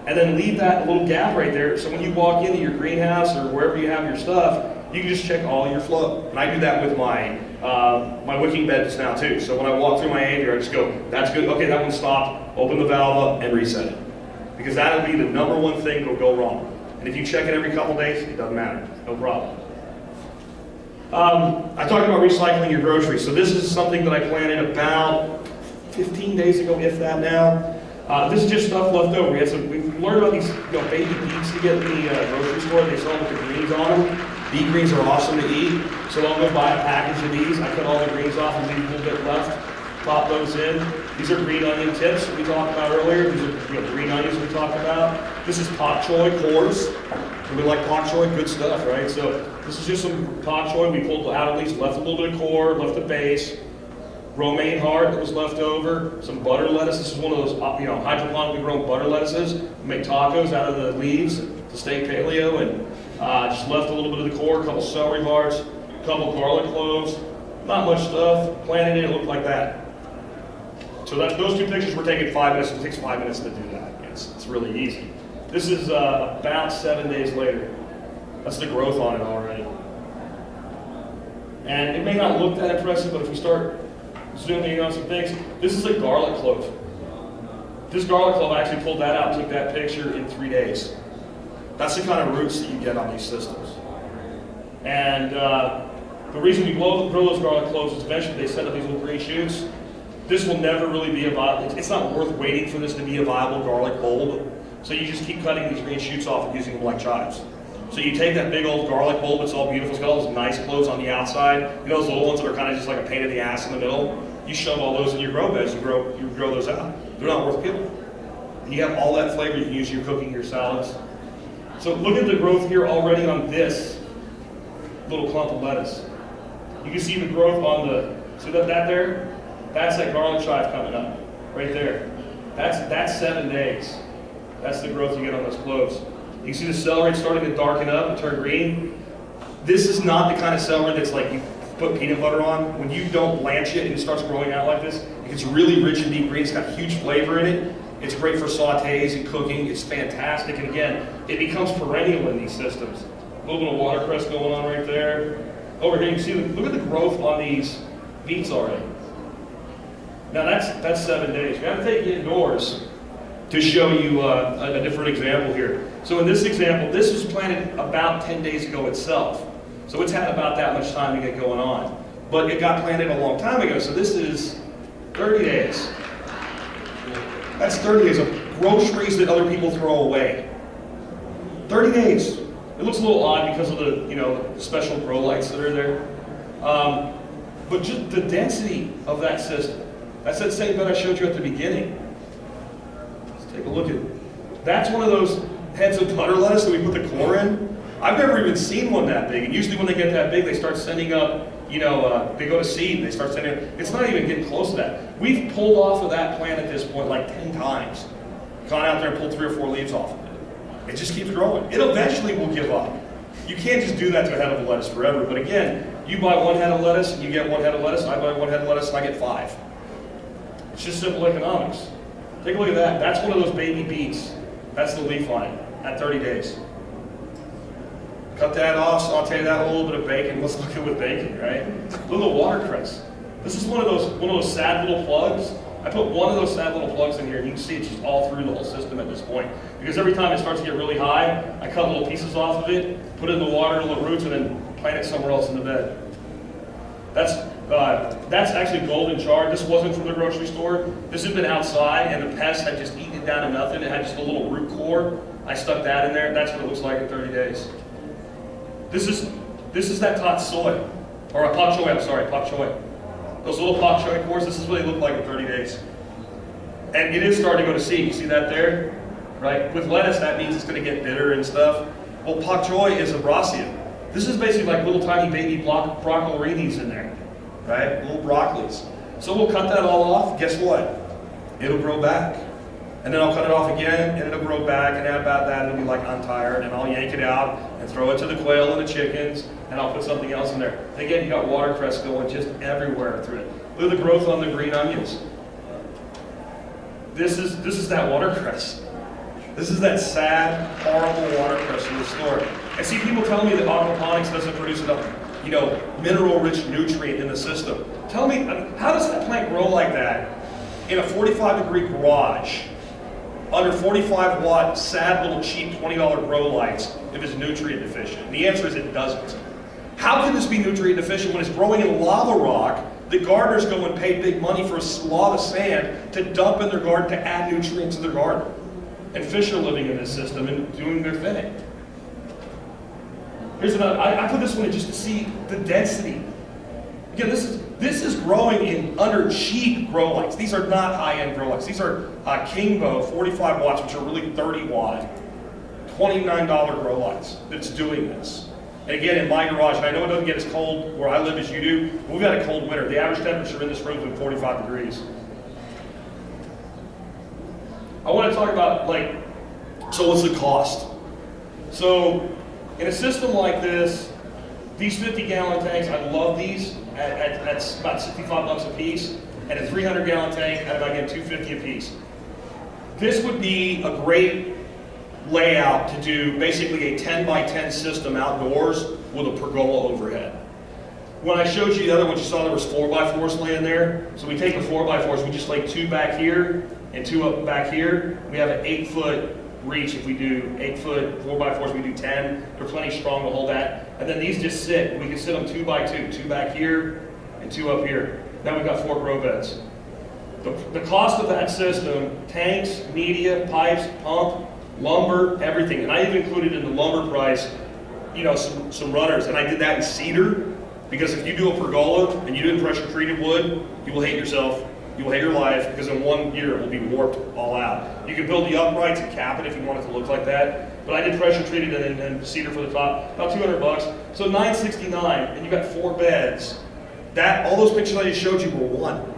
and then leave that little gap right there. So when you walk into your greenhouse or wherever you have your stuff, you can just check all your flow. And I do that with my my wicking beds now too. So when I walk through my aviary, I just go, that's good, okay, that one stopped, open the valve up and reset it. Because that'll be the number one thing that'll go wrong. And if you check it every couple days, it doesn't matter, no problem. I talked about recycling your groceries. So this is something that I planted about 15 days ago, if that now. This is just stuff left over. We learned about these baby beets to get in the grocery store. They sell them with the greens on them. Beet greens are awesome to eat. So I'll go buy a package of these. I cut all the greens off and leave a little bit left. Pop those in. These are green onion tips that we talked about earlier. These are green onions we talked about. This is pak choy cores. We like pak choy, good stuff, right? So this is just some pak choy. We pulled out at least, left a little bit of core, left the base. Romaine heart that was left over, some butter lettuce. This is one of those hydroponically grown butter lettuces. We make tacos out of the leaves to steak paleo, and just left a little bit of the core, a couple celery hearts, a couple garlic cloves. Not much stuff. Planted it looked like that. So those 2 pictures were taken 5 minutes. It takes 5 minutes to do that. It's really easy. This is about 7 days later. That's the growth on it already. And it may not look that impressive, but if we start zooming in on some things, this is a garlic clove. This garlic clove, I actually pulled that out, took that picture in 3 days. That's the kind of roots that you get on these systems. And the reason we grow those garlic cloves is eventually they send up these little green shoots. This will never really be a viable, it's not worth waiting for this to be a viable garlic bulb. So you just keep cutting these green shoots off and using them like chives. So you take that big old garlic bulb, it's all beautiful, it's got all those nice cloves on the outside. You know those little ones that are kind of just like a pain in the ass in the middle? You shove all those in your grow beds, you grow those out. They're not worth killing. And you have all that flavor you can use in your cooking, your salads. So look at the growth here already on this little clump of lettuce. You can see the growth on see that there? That's that garlic chive coming up, right there. That's 7 days. That's the growth you get on those cloves. You can see the celery starting to darken up and turn green. This is not the kind of celery that's like you put peanut butter on. When you don't blanch it and it starts growing out like this, it gets really rich and deep green. It's got huge flavor in it. It's great for sautés and cooking. It's fantastic. And again, it becomes perennial in these systems. A little bit of watercress going on right there. Over here, you can see, look at the growth on these beets already. Now that's 7 days. We have to take you indoors to show you a different example here. So in this example, this was planted about 10 days ago itself. So it's had about that much time to get going on. But it got planted a long time ago, so this is 30 days. That's 30 days of groceries that other people throw away. 30 days. It looks a little odd because of the special grow lights that are there. But just the density of that system. That's that same bed I showed you at the beginning. Let's take a look at, that's one of those heads of butter lettuce that we put the core in. I've never even seen one that big, and usually when they get that big, they start sending up, they go to seed, they start sending, it's not even getting close to that. We've pulled off of that plant at this point like 10 times. Gone out there and pulled 3 or 4 leaves off of it. It just keeps growing. It eventually will give up. You can't just do that to a head of lettuce forever, but again, you buy 1 head of lettuce, and you get 1 head of lettuce, I buy 1 head of lettuce, and I get 5. It's just simple economics. Take a look at that. That's one of those baby beets. That's the leaf line at 30 days. Cut that off, saute that with a little bit of bacon. Let's look at with bacon, right? Little watercress. This is one of those sad little plugs. I put one of those sad little plugs in here, and you can see it's just all through the whole system at this point. Because every time it starts to get really high, I cut little pieces off of it, put it in the water, little roots, and then plant it somewhere else in the bed. That's actually golden chard. This wasn't from the grocery store. This had been outside, and the pests had just eaten it down to nothing. It had just a little root core. I stuck that in there. That's what it looks like in 30 days. This is that tot soy, or a pak choy. I'm sorry, pak choy. Those little pak choy cores. This is what they look like in 30 days. And it is starting to go to seed. You see that there, right? With lettuce, that means it's going to get bitter and stuff. Well, pak choy is a brassica. This is basically like little tiny baby broccolinis in there, right? Little broccolis. So we'll cut that all off. Guess what? It'll grow back. And then I'll cut it off again, and it'll grow back, and about that, and it'll be like, I'm tired, and I'll yank it out and throw it to the quail and the chickens, and I'll put something else in there. And again, you got watercress going just everywhere through it. Look at the growth on the green onions. This is that watercress. This is that sad, horrible watercress from the store. I see people telling me that aquaponics doesn't produce enough, mineral-rich nutrient in the system. Tell me, how does that plant grow like that in a 45-degree garage, under 45-watt, sad little cheap $20 grow lights, if it's nutrient deficient? And the answer is it doesn't. How can this be nutrient deficient when it's growing in lava rock that gardeners go and pay big money for a lot of sand to dump in their garden to add nutrients to their garden? And fish are living in this system and doing their thing. Here's another, I put this one in just to see the density. Again, this is growing in under cheap grow lights. These are not high-end grow lights. These are Kingbo 45 watts, which are really 30 watt, $29 grow lights that's doing this. And again, in my garage, and I know it doesn't get as cold where I live as you do, but we've had a cold winter. The average temperature in this room has been 45 degrees. I want to talk about, so what's the cost? So, in a system like this, these 50-gallon tanks, I love these. That's about 65 bucks a piece. And a 300-gallon tank, at about again $250 a piece. This would be a great layout to do basically a 10 by 10 system outdoors with a pergola overhead. When I showed you the other one, you saw there was 4x4s laying there. So we take the 4x4s, we just lay 2 back here and 2 up back here. We have an 8-foot reach. If we do 8-foot 4x4s, we do 10. They're plenty strong to hold that. And then these just sit. We can sit them 2 by 2, 2 back here and 2 up here. Now we've got 4 grow beds. The cost of that system, tanks, media, pipes, pump, lumber, everything. And I even included in the lumber price, some runners. And I did that in cedar, because if you do a pergola and you do pressure treated wood, you will hate yourself. You will hate your life, because in 1 year it will be warped all out. You can build the uprights and cap it if you want it to look like that. But I did pressure treated and cedar for the top, about 200 bucks. So $969, and you got 4 beds. All those pictures I just showed you were 1.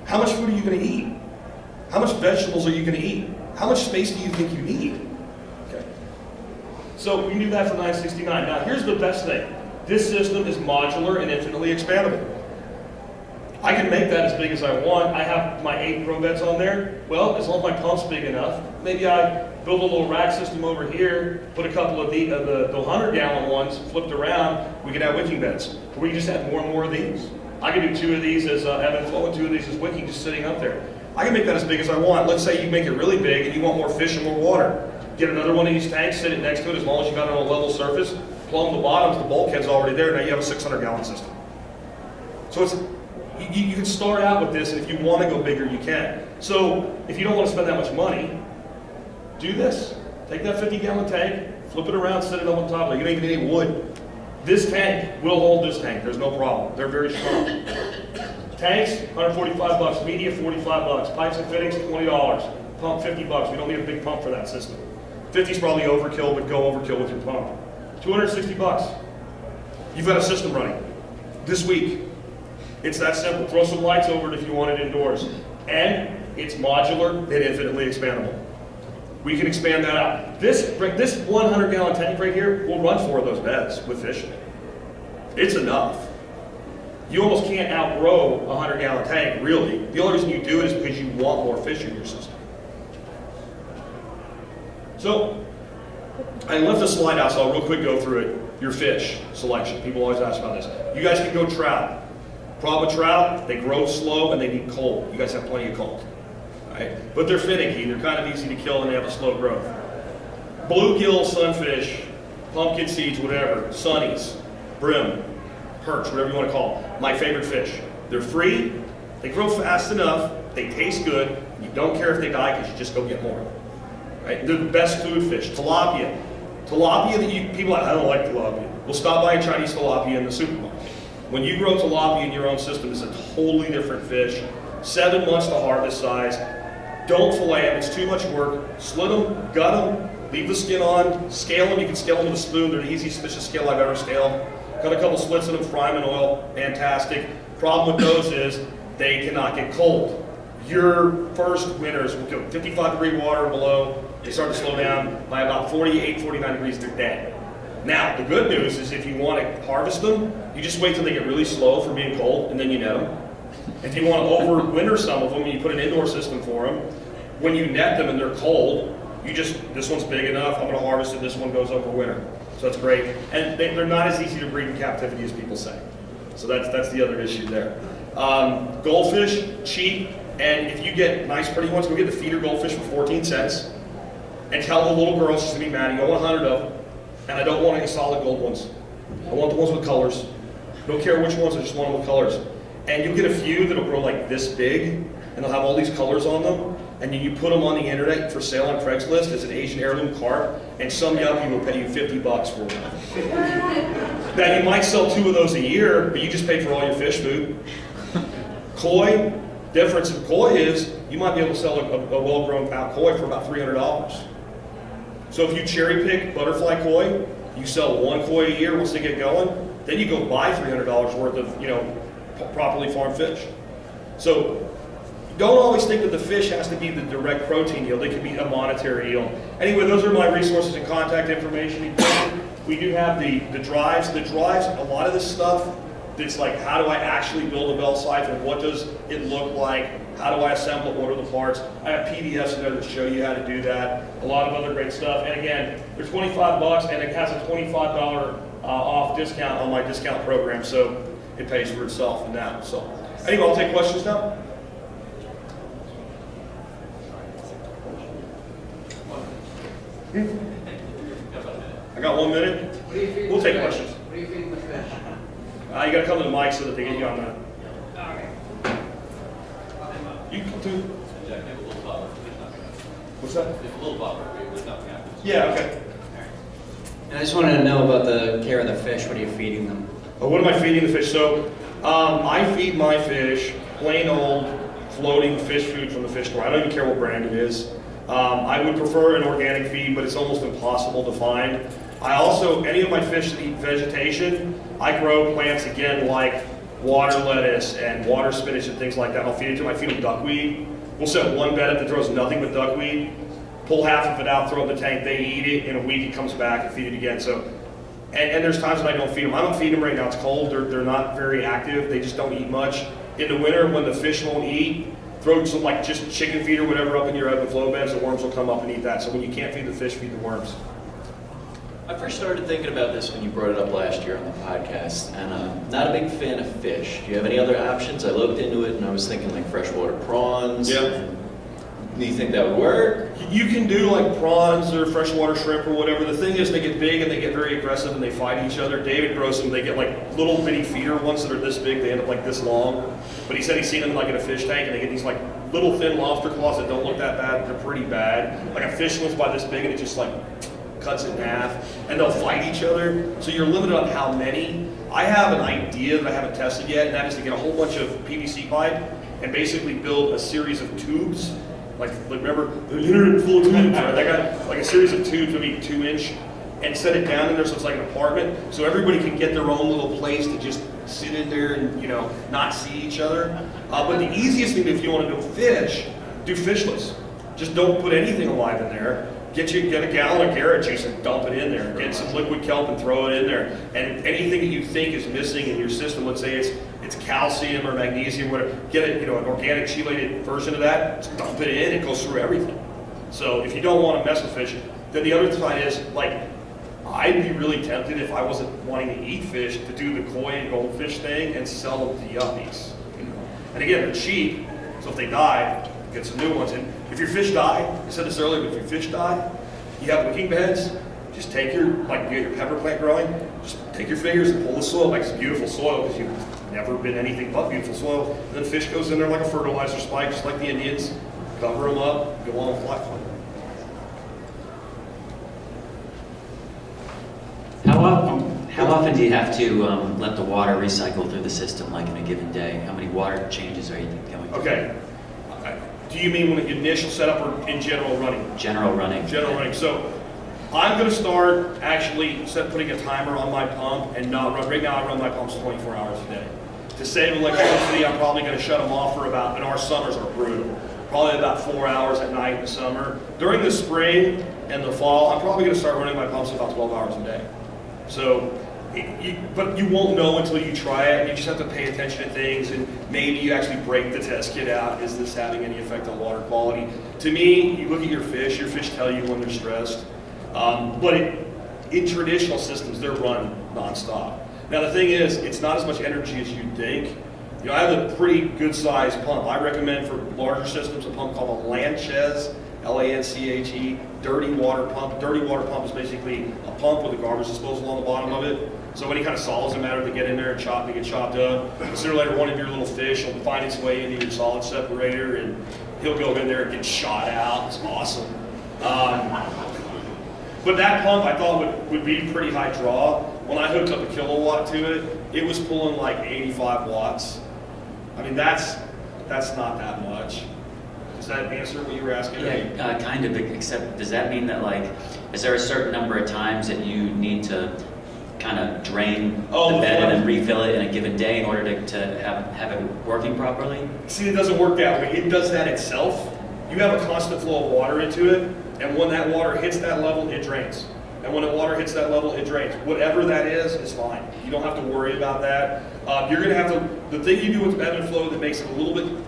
How much food are you going to eat? How much vegetables are you going to eat? How much space do you think you need? Okay. So we can do that for $969. Now here's the best thing. This system is modular and infinitely expandable. I can make that as big as I want. I have my 8 grow beds on there. Well, as long as my pump's big enough, maybe I build a little rack system over here, put a couple of the 100-gallon ones flipped around, we can have wicking beds. Or we can just add more and more of these. I can do 2 of these as Ebb Flow and 2 of these as wicking, just sitting up there. I can make that as big as I want. Let's say you make it really big and you want more fish and more water. Get another one of these tanks, sit it next to it, as long as you got it on a level surface, plumb the bottoms, the bulkhead's already there, now you have a 600-gallon system. So you can start out with this, and if you want to go bigger, you can. So if you don't want to spend that much money, do this. Take that 50-gallon tank, flip it around, set it up on top of it. You don't even need any wood. This tank will hold this tank. There's no problem. They're very strong. Tanks, 145 bucks. Media, 45 bucks. Pipes and fittings, $20. Pump, 50 bucks. We don't need a big pump for that system. 50 is probably overkill, but go overkill with your pump. 260 bucks. You've got a system running this week. It's that simple. Throw some lights over it if you want it indoors. And it's modular and infinitely expandable. We can expand that out. This 100-gallon tank right here will run 4 of those beds with fish in it. It's enough. You almost can't outgrow a 100-gallon tank, really. The only reason you do it is because you want more fish in your system. So, I left a slide out, so I'll real quick go through it. Your fish selection. People always ask about this. You guys can go trout. Problem with trout, they grow slow and they need cold. You guys have plenty of cold. Right? But they're finicky. They're kind of easy to kill and they have a slow growth. Bluegill, sunfish, pumpkin seeds, whatever, sunnies, brim, perch, whatever you want to call them. My favorite fish. They're free, they grow fast enough, they taste good, you don't care if they die because you just go get more. Right? They're the best food fish. Tilapia. Tilapia that people are like, I don't like tilapia. Well, stop buying Chinese tilapia in the supermarket. When you grow tilapia in your own system, it's a totally different fish. 7 months to harvest size. Don't fillet them, it's too much work. Slit them, gut them, leave the skin on, scale them. You can scale them with a spoon. They're the easiest fish to scale I've ever scaled. Cut a couple slits in them, fry them in oil, fantastic. Problem with those is they cannot get cold. Your first winters will go 55-degree water or below. They start to slow down. By about 48, 49 degrees, they're dead. Now, the good news is if you want to harvest them, you just wait till they get really slow from being cold, and then you net them. If you want to overwinter some of them, you put an indoor system for them. When you net them and they're cold, this one's big enough, I'm going to harvest it, this one goes over winter. So that's great. And they're not as easy to breed in captivity as people say. So that's the other issue there. Goldfish, cheap, and if you get nice pretty ones, go get the feeder goldfish for 14 cents. And tell the little girl, she's going to be mad, you want 100 of them. And I don't want any solid gold ones. I want the ones with colors. Don't care which ones, I just want them with colors. And you'll get a few that'll grow like this big, and they'll have all these colors on them. And you put them on the internet for sale on Craigslist as an Asian heirloom carp, and some yuppie will pay you 50 bucks for one. Now you might sell 2 of those a year, but you just paid for all your fish food. Koi, difference in koi is you might be able to sell a well-grown out koi for about $300. So if you cherry pick butterfly koi, you sell 1 koi a year once they get going, then you go buy $300 worth of properly farmed fish. So don't always think that the fish has to be the direct protein yield. It can be a monetary yield. Anyway, those are my resources and contact information. We do have the drives. The drives, a lot of this stuff, it's like, how do I actually build a Bell Siphon? What does it look like? How do I assemble it? What are the parts? I have PDFs in there that show you how to do that. A lot of other great stuff. And again, they're 25 bucks, and it has a $25 off discount on my discount program, so it pays for itself in that. So anyway, I'll take questions now. I got 1 minute. We'll take questions. What are you feeding the fish? You got to come to the mic so that they get you on that. You can do. What's that? Yeah. Okay. And I just wanted to know about the care of the fish. What are you feeding them? What am I feeding the fish? So, I feed my fish plain old floating fish food from the fish store. I don't even care what brand it is. I would prefer an organic feed, but it's almost impossible to find. I also, any of my fish that eat vegetation, I grow plants again like water lettuce and water spinach and things like that. I'll feed it to them. I feed them duckweed. We'll set one bed up that throws nothing but duckweed, pull half of it out, throw it in the tank, they eat it, in a week it comes back and feed it again. So, and there's times when I don't feed them. I don't feed them right now, it's cold, they're not very active, they just don't eat much. In the winter when the fish won't eat, throw some like just chicken feed or whatever up in your Ebb Flow beds, the worms will come up and eat that. So when you can't feed the fish, feed the worms. I first started thinking about this when you brought it up last year on the podcast, and I'm not a big fan of fish. Do you have any other options? I looked into it and I was thinking like freshwater prawns. Yeah. Do you think that would work? You can do like prawns or freshwater shrimp or whatever. The thing is they get big and they get very aggressive and they fight each other. David grows them, they get like little bitty feeder ones that are this big, they end up like this long. But he said he's seen them like in a fish tank and they get these like little thin lobster claws that don't look that bad, they're pretty bad. Like a fish one's by this big and it just like cuts it in half, and they'll fight each other. So you're limited on how many. I have an idea that I haven't tested yet, and that is to get a whole bunch of PVC pipe and basically build a series of tubes. Like remember the internet full of tubes, right? I got like a series of tubes, maybe 2-inch, and set it down in there so it's like an apartment, so everybody can get their own little place to just sit in there and not see each other. But the easiest thing if you want to do fishless. Just don't put anything alive in there. Get a gallon of carrot juice and dump it in there. Get some liquid kelp and throw it in there. And anything that you think is missing in your system, let's say it's calcium or magnesium, whatever, get it, an organic chelated version of that, just dump it in, it goes through everything. So if you don't want to mess with fish, then the other side is, like, I'd be really tempted if I wasn't wanting to eat fish to do the koi and goldfish thing and sell them to yuppies. And again, they're cheap, so if they die, get some new ones. And if your fish die, I said this earlier, but if your fish die, you have wicking beds, just take you get your pepper plant growing, just take your fingers and pull the soil, like it's beautiful soil, because you've never been anything but beautiful soil. And then fish goes in there like a fertilizer spike, just like the Indians, cover them up, go on a flat point. How often do you have to let the water recycle through the system, like in a given day? How many water changes are you going through? Okay. Do you mean when the initial setup or in general running? General running. General running. So I'm going to start actually putting a timer on my pump and not run. Right now I run my pumps 24 hours a day. To save electricity, I'm probably going to shut them off for about, and our summers are brutal, probably about 4 hours at night in the summer. During the spring and the fall, I'm probably going to start running my pumps about 12 hours a day. So, but you won't know until you try it. You just have to pay attention to things, and maybe you actually break the test kit out. Is this having any effect on water quality? To me, you look at your fish tell you when they're stressed. But in traditional systems, they're run nonstop. Now the thing is, it's not as much energy as you'd think. I have a pretty good sized pump. I recommend for larger systems a pump called a Lanche, L-A-N-C-H-E, dirty water pump. Dirty water pump is basically a pump with a garbage disposal on the bottom of it. So any kind of solids that matter, they get in there and they get chopped up. Sooner or later, one of your little fish will find its way into your solid separator, and he'll go in there and get shot out. It's awesome. But that pump I thought would be pretty high draw. When I hooked up a kilowatt to it, it was pulling like 85 watts. I mean, that's not that much. Does that answer what you were asking? Yeah, kind of, except does that mean that, like, is there a certain number of times that you need to kind of drain the bed and then refill it in a given day in order to have it working properly? See, it doesn't work that way. It does that itself. You have a constant flow of water into it, and when that water hits that level, it drains. And when the water hits that level, it drains. Whatever that is fine. You don't have to worry about that. You're going to have to, the thing you do with ebb and flow that makes it a little bit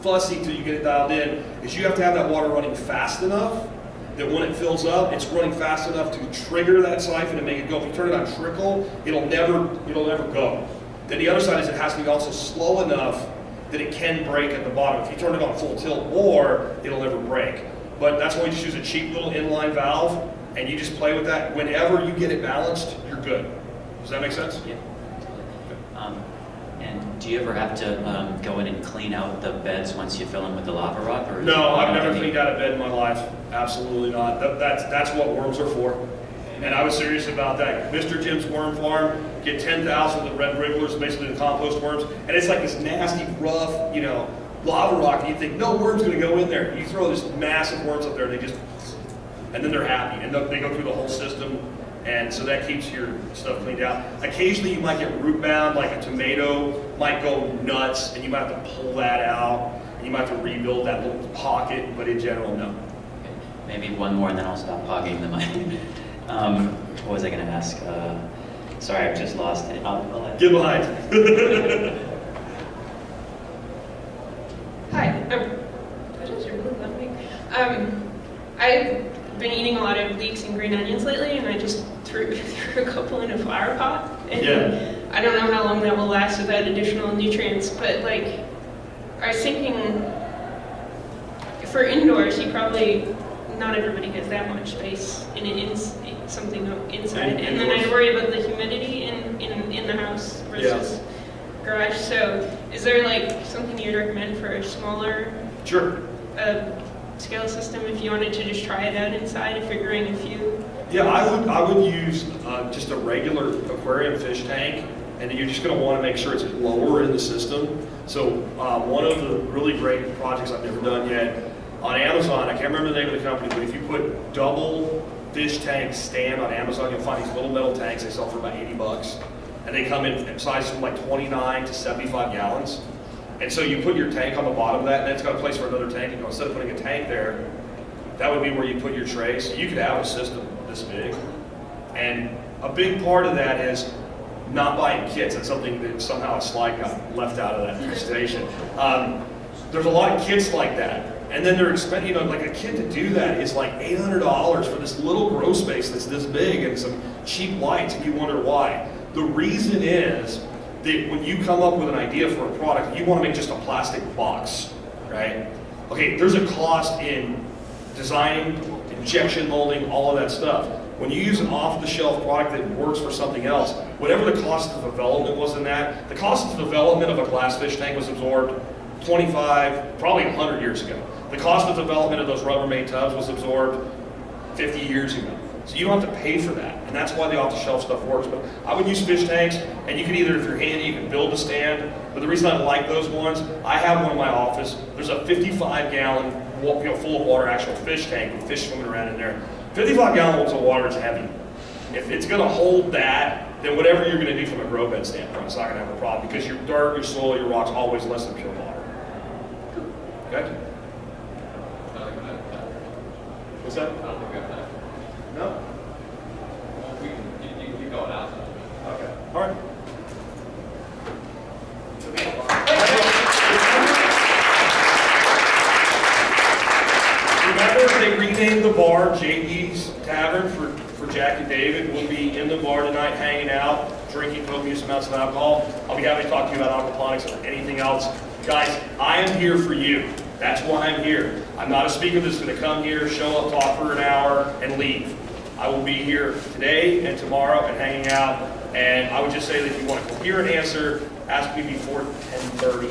fussy till you get it dialed in, is you have to have that water running fast enough that when it fills up, it's running fast enough to trigger that siphon and make it go. If you turn it on trickle, it'll never go. Then the other side is it has to be also slow enough that it can break at the bottom. If you turn it on full tilt more, it'll never break. But that's why you just use a cheap little inline valve, and you just play with that. Whenever you get it balanced, you're good. Does that make sense? Yeah. And do you ever have to go in and clean out the beds once you fill them with the lava rock? Or No, I've never cleaned out a bed in my life. Absolutely not. That's what worms are for. And I was serious about that. Mr. Jim's Worm Farm, get 10,000 of the red wrigglers, basically the compost worms, and it's like this nasty, rough, lava rock. And you think, no worm's going to go in there. You throw this massive worms up there, and and then they're happy, and they go through the whole system. And so that keeps your stuff cleaned out. Occasionally you might get root bound, like a tomato might go nuts, and you might have to pull that out, and you might have to rebuild that little pocket, but in general, no. Okay. Maybe one more and then I'll stop hogging the mic. What was I going to ask? Sorry, I've just lost it. Get behind. Hi, that is really lovely. I've been eating a lot of leeks and green onions lately, and I just threw a couple in a flower pot. And Yeah. I don't know how long that will last without additional nutrients, but like, I was thinking for indoors, not everybody has that much space in something inside, and then I worry about the humidity in the house versus garage. So, is there like something you'd recommend for a smaller Sure. scale system if you wanted to just try it out inside, figuring a few Yeah, I would use just a regular aquarium fish tank, and you're just going to want to make sure it's lower in the system. So one of the really great projects I've never done yet, on Amazon, I can't remember the name of the company, but if you put double fish tank stand on Amazon, you'll find these little metal tanks. They sell for about $80, and they come in sizes from like 29 to 75 gallons. And so you put your tank on the bottom of that, and then it's got a place for another tank. And instead of putting a tank there, that would be where you put your trays. So you could have a system this big. And a big part of that is not buying kits. That's something that somehow a slide got left out of that presentation. There's a lot of kits like that. And then they're expensive, you know, like a kit to do that is like $800 for this little grow space that's this big and some cheap lights, and you wonder why. The reason is that when you come up with an idea for a product, you want to make just a plastic box, right? Okay, there's a cost in designing, injection molding, all of that stuff. When you use an off-the-shelf product that works for something else, whatever the cost of development was in that, the cost of development of a glass fish tank was absorbed 25, probably 100 years ago. The cost of development of those Rubbermaid tubs was absorbed 50 years ago. So you don't have to pay for that, and that's why the off-the-shelf stuff works. But I would use fish tanks, and you can either, if you're handy, you can build a stand. But the reason I like those ones, I have one in my office. There's a 55-gallon, full of water actual fish tank with fish swimming around in there. 55 gallons of water is heavy. If it's going to hold that, then whatever you're going to do from a grow bed standpoint, it's not going to have a problem because your dirt, your soil, your rocks always less than pure water. Okay? What's that? I don't think we have time. No? Well, you can keep going out. Okay. All right. Remember, they renamed the bar JD's Tavern for Jack and David. We'll be in the bar tonight hanging out, drinking copious amounts of alcohol. I'll be happy to talk to you about aquaponics or anything else. Guys, I am here for you. That's why I'm here. I'm not a speaker that's going to come here, show up, talk for an hour, and leave. I will be here today and tomorrow and hanging out. And I would just say that if you want a coherent answer, ask me before 10:30.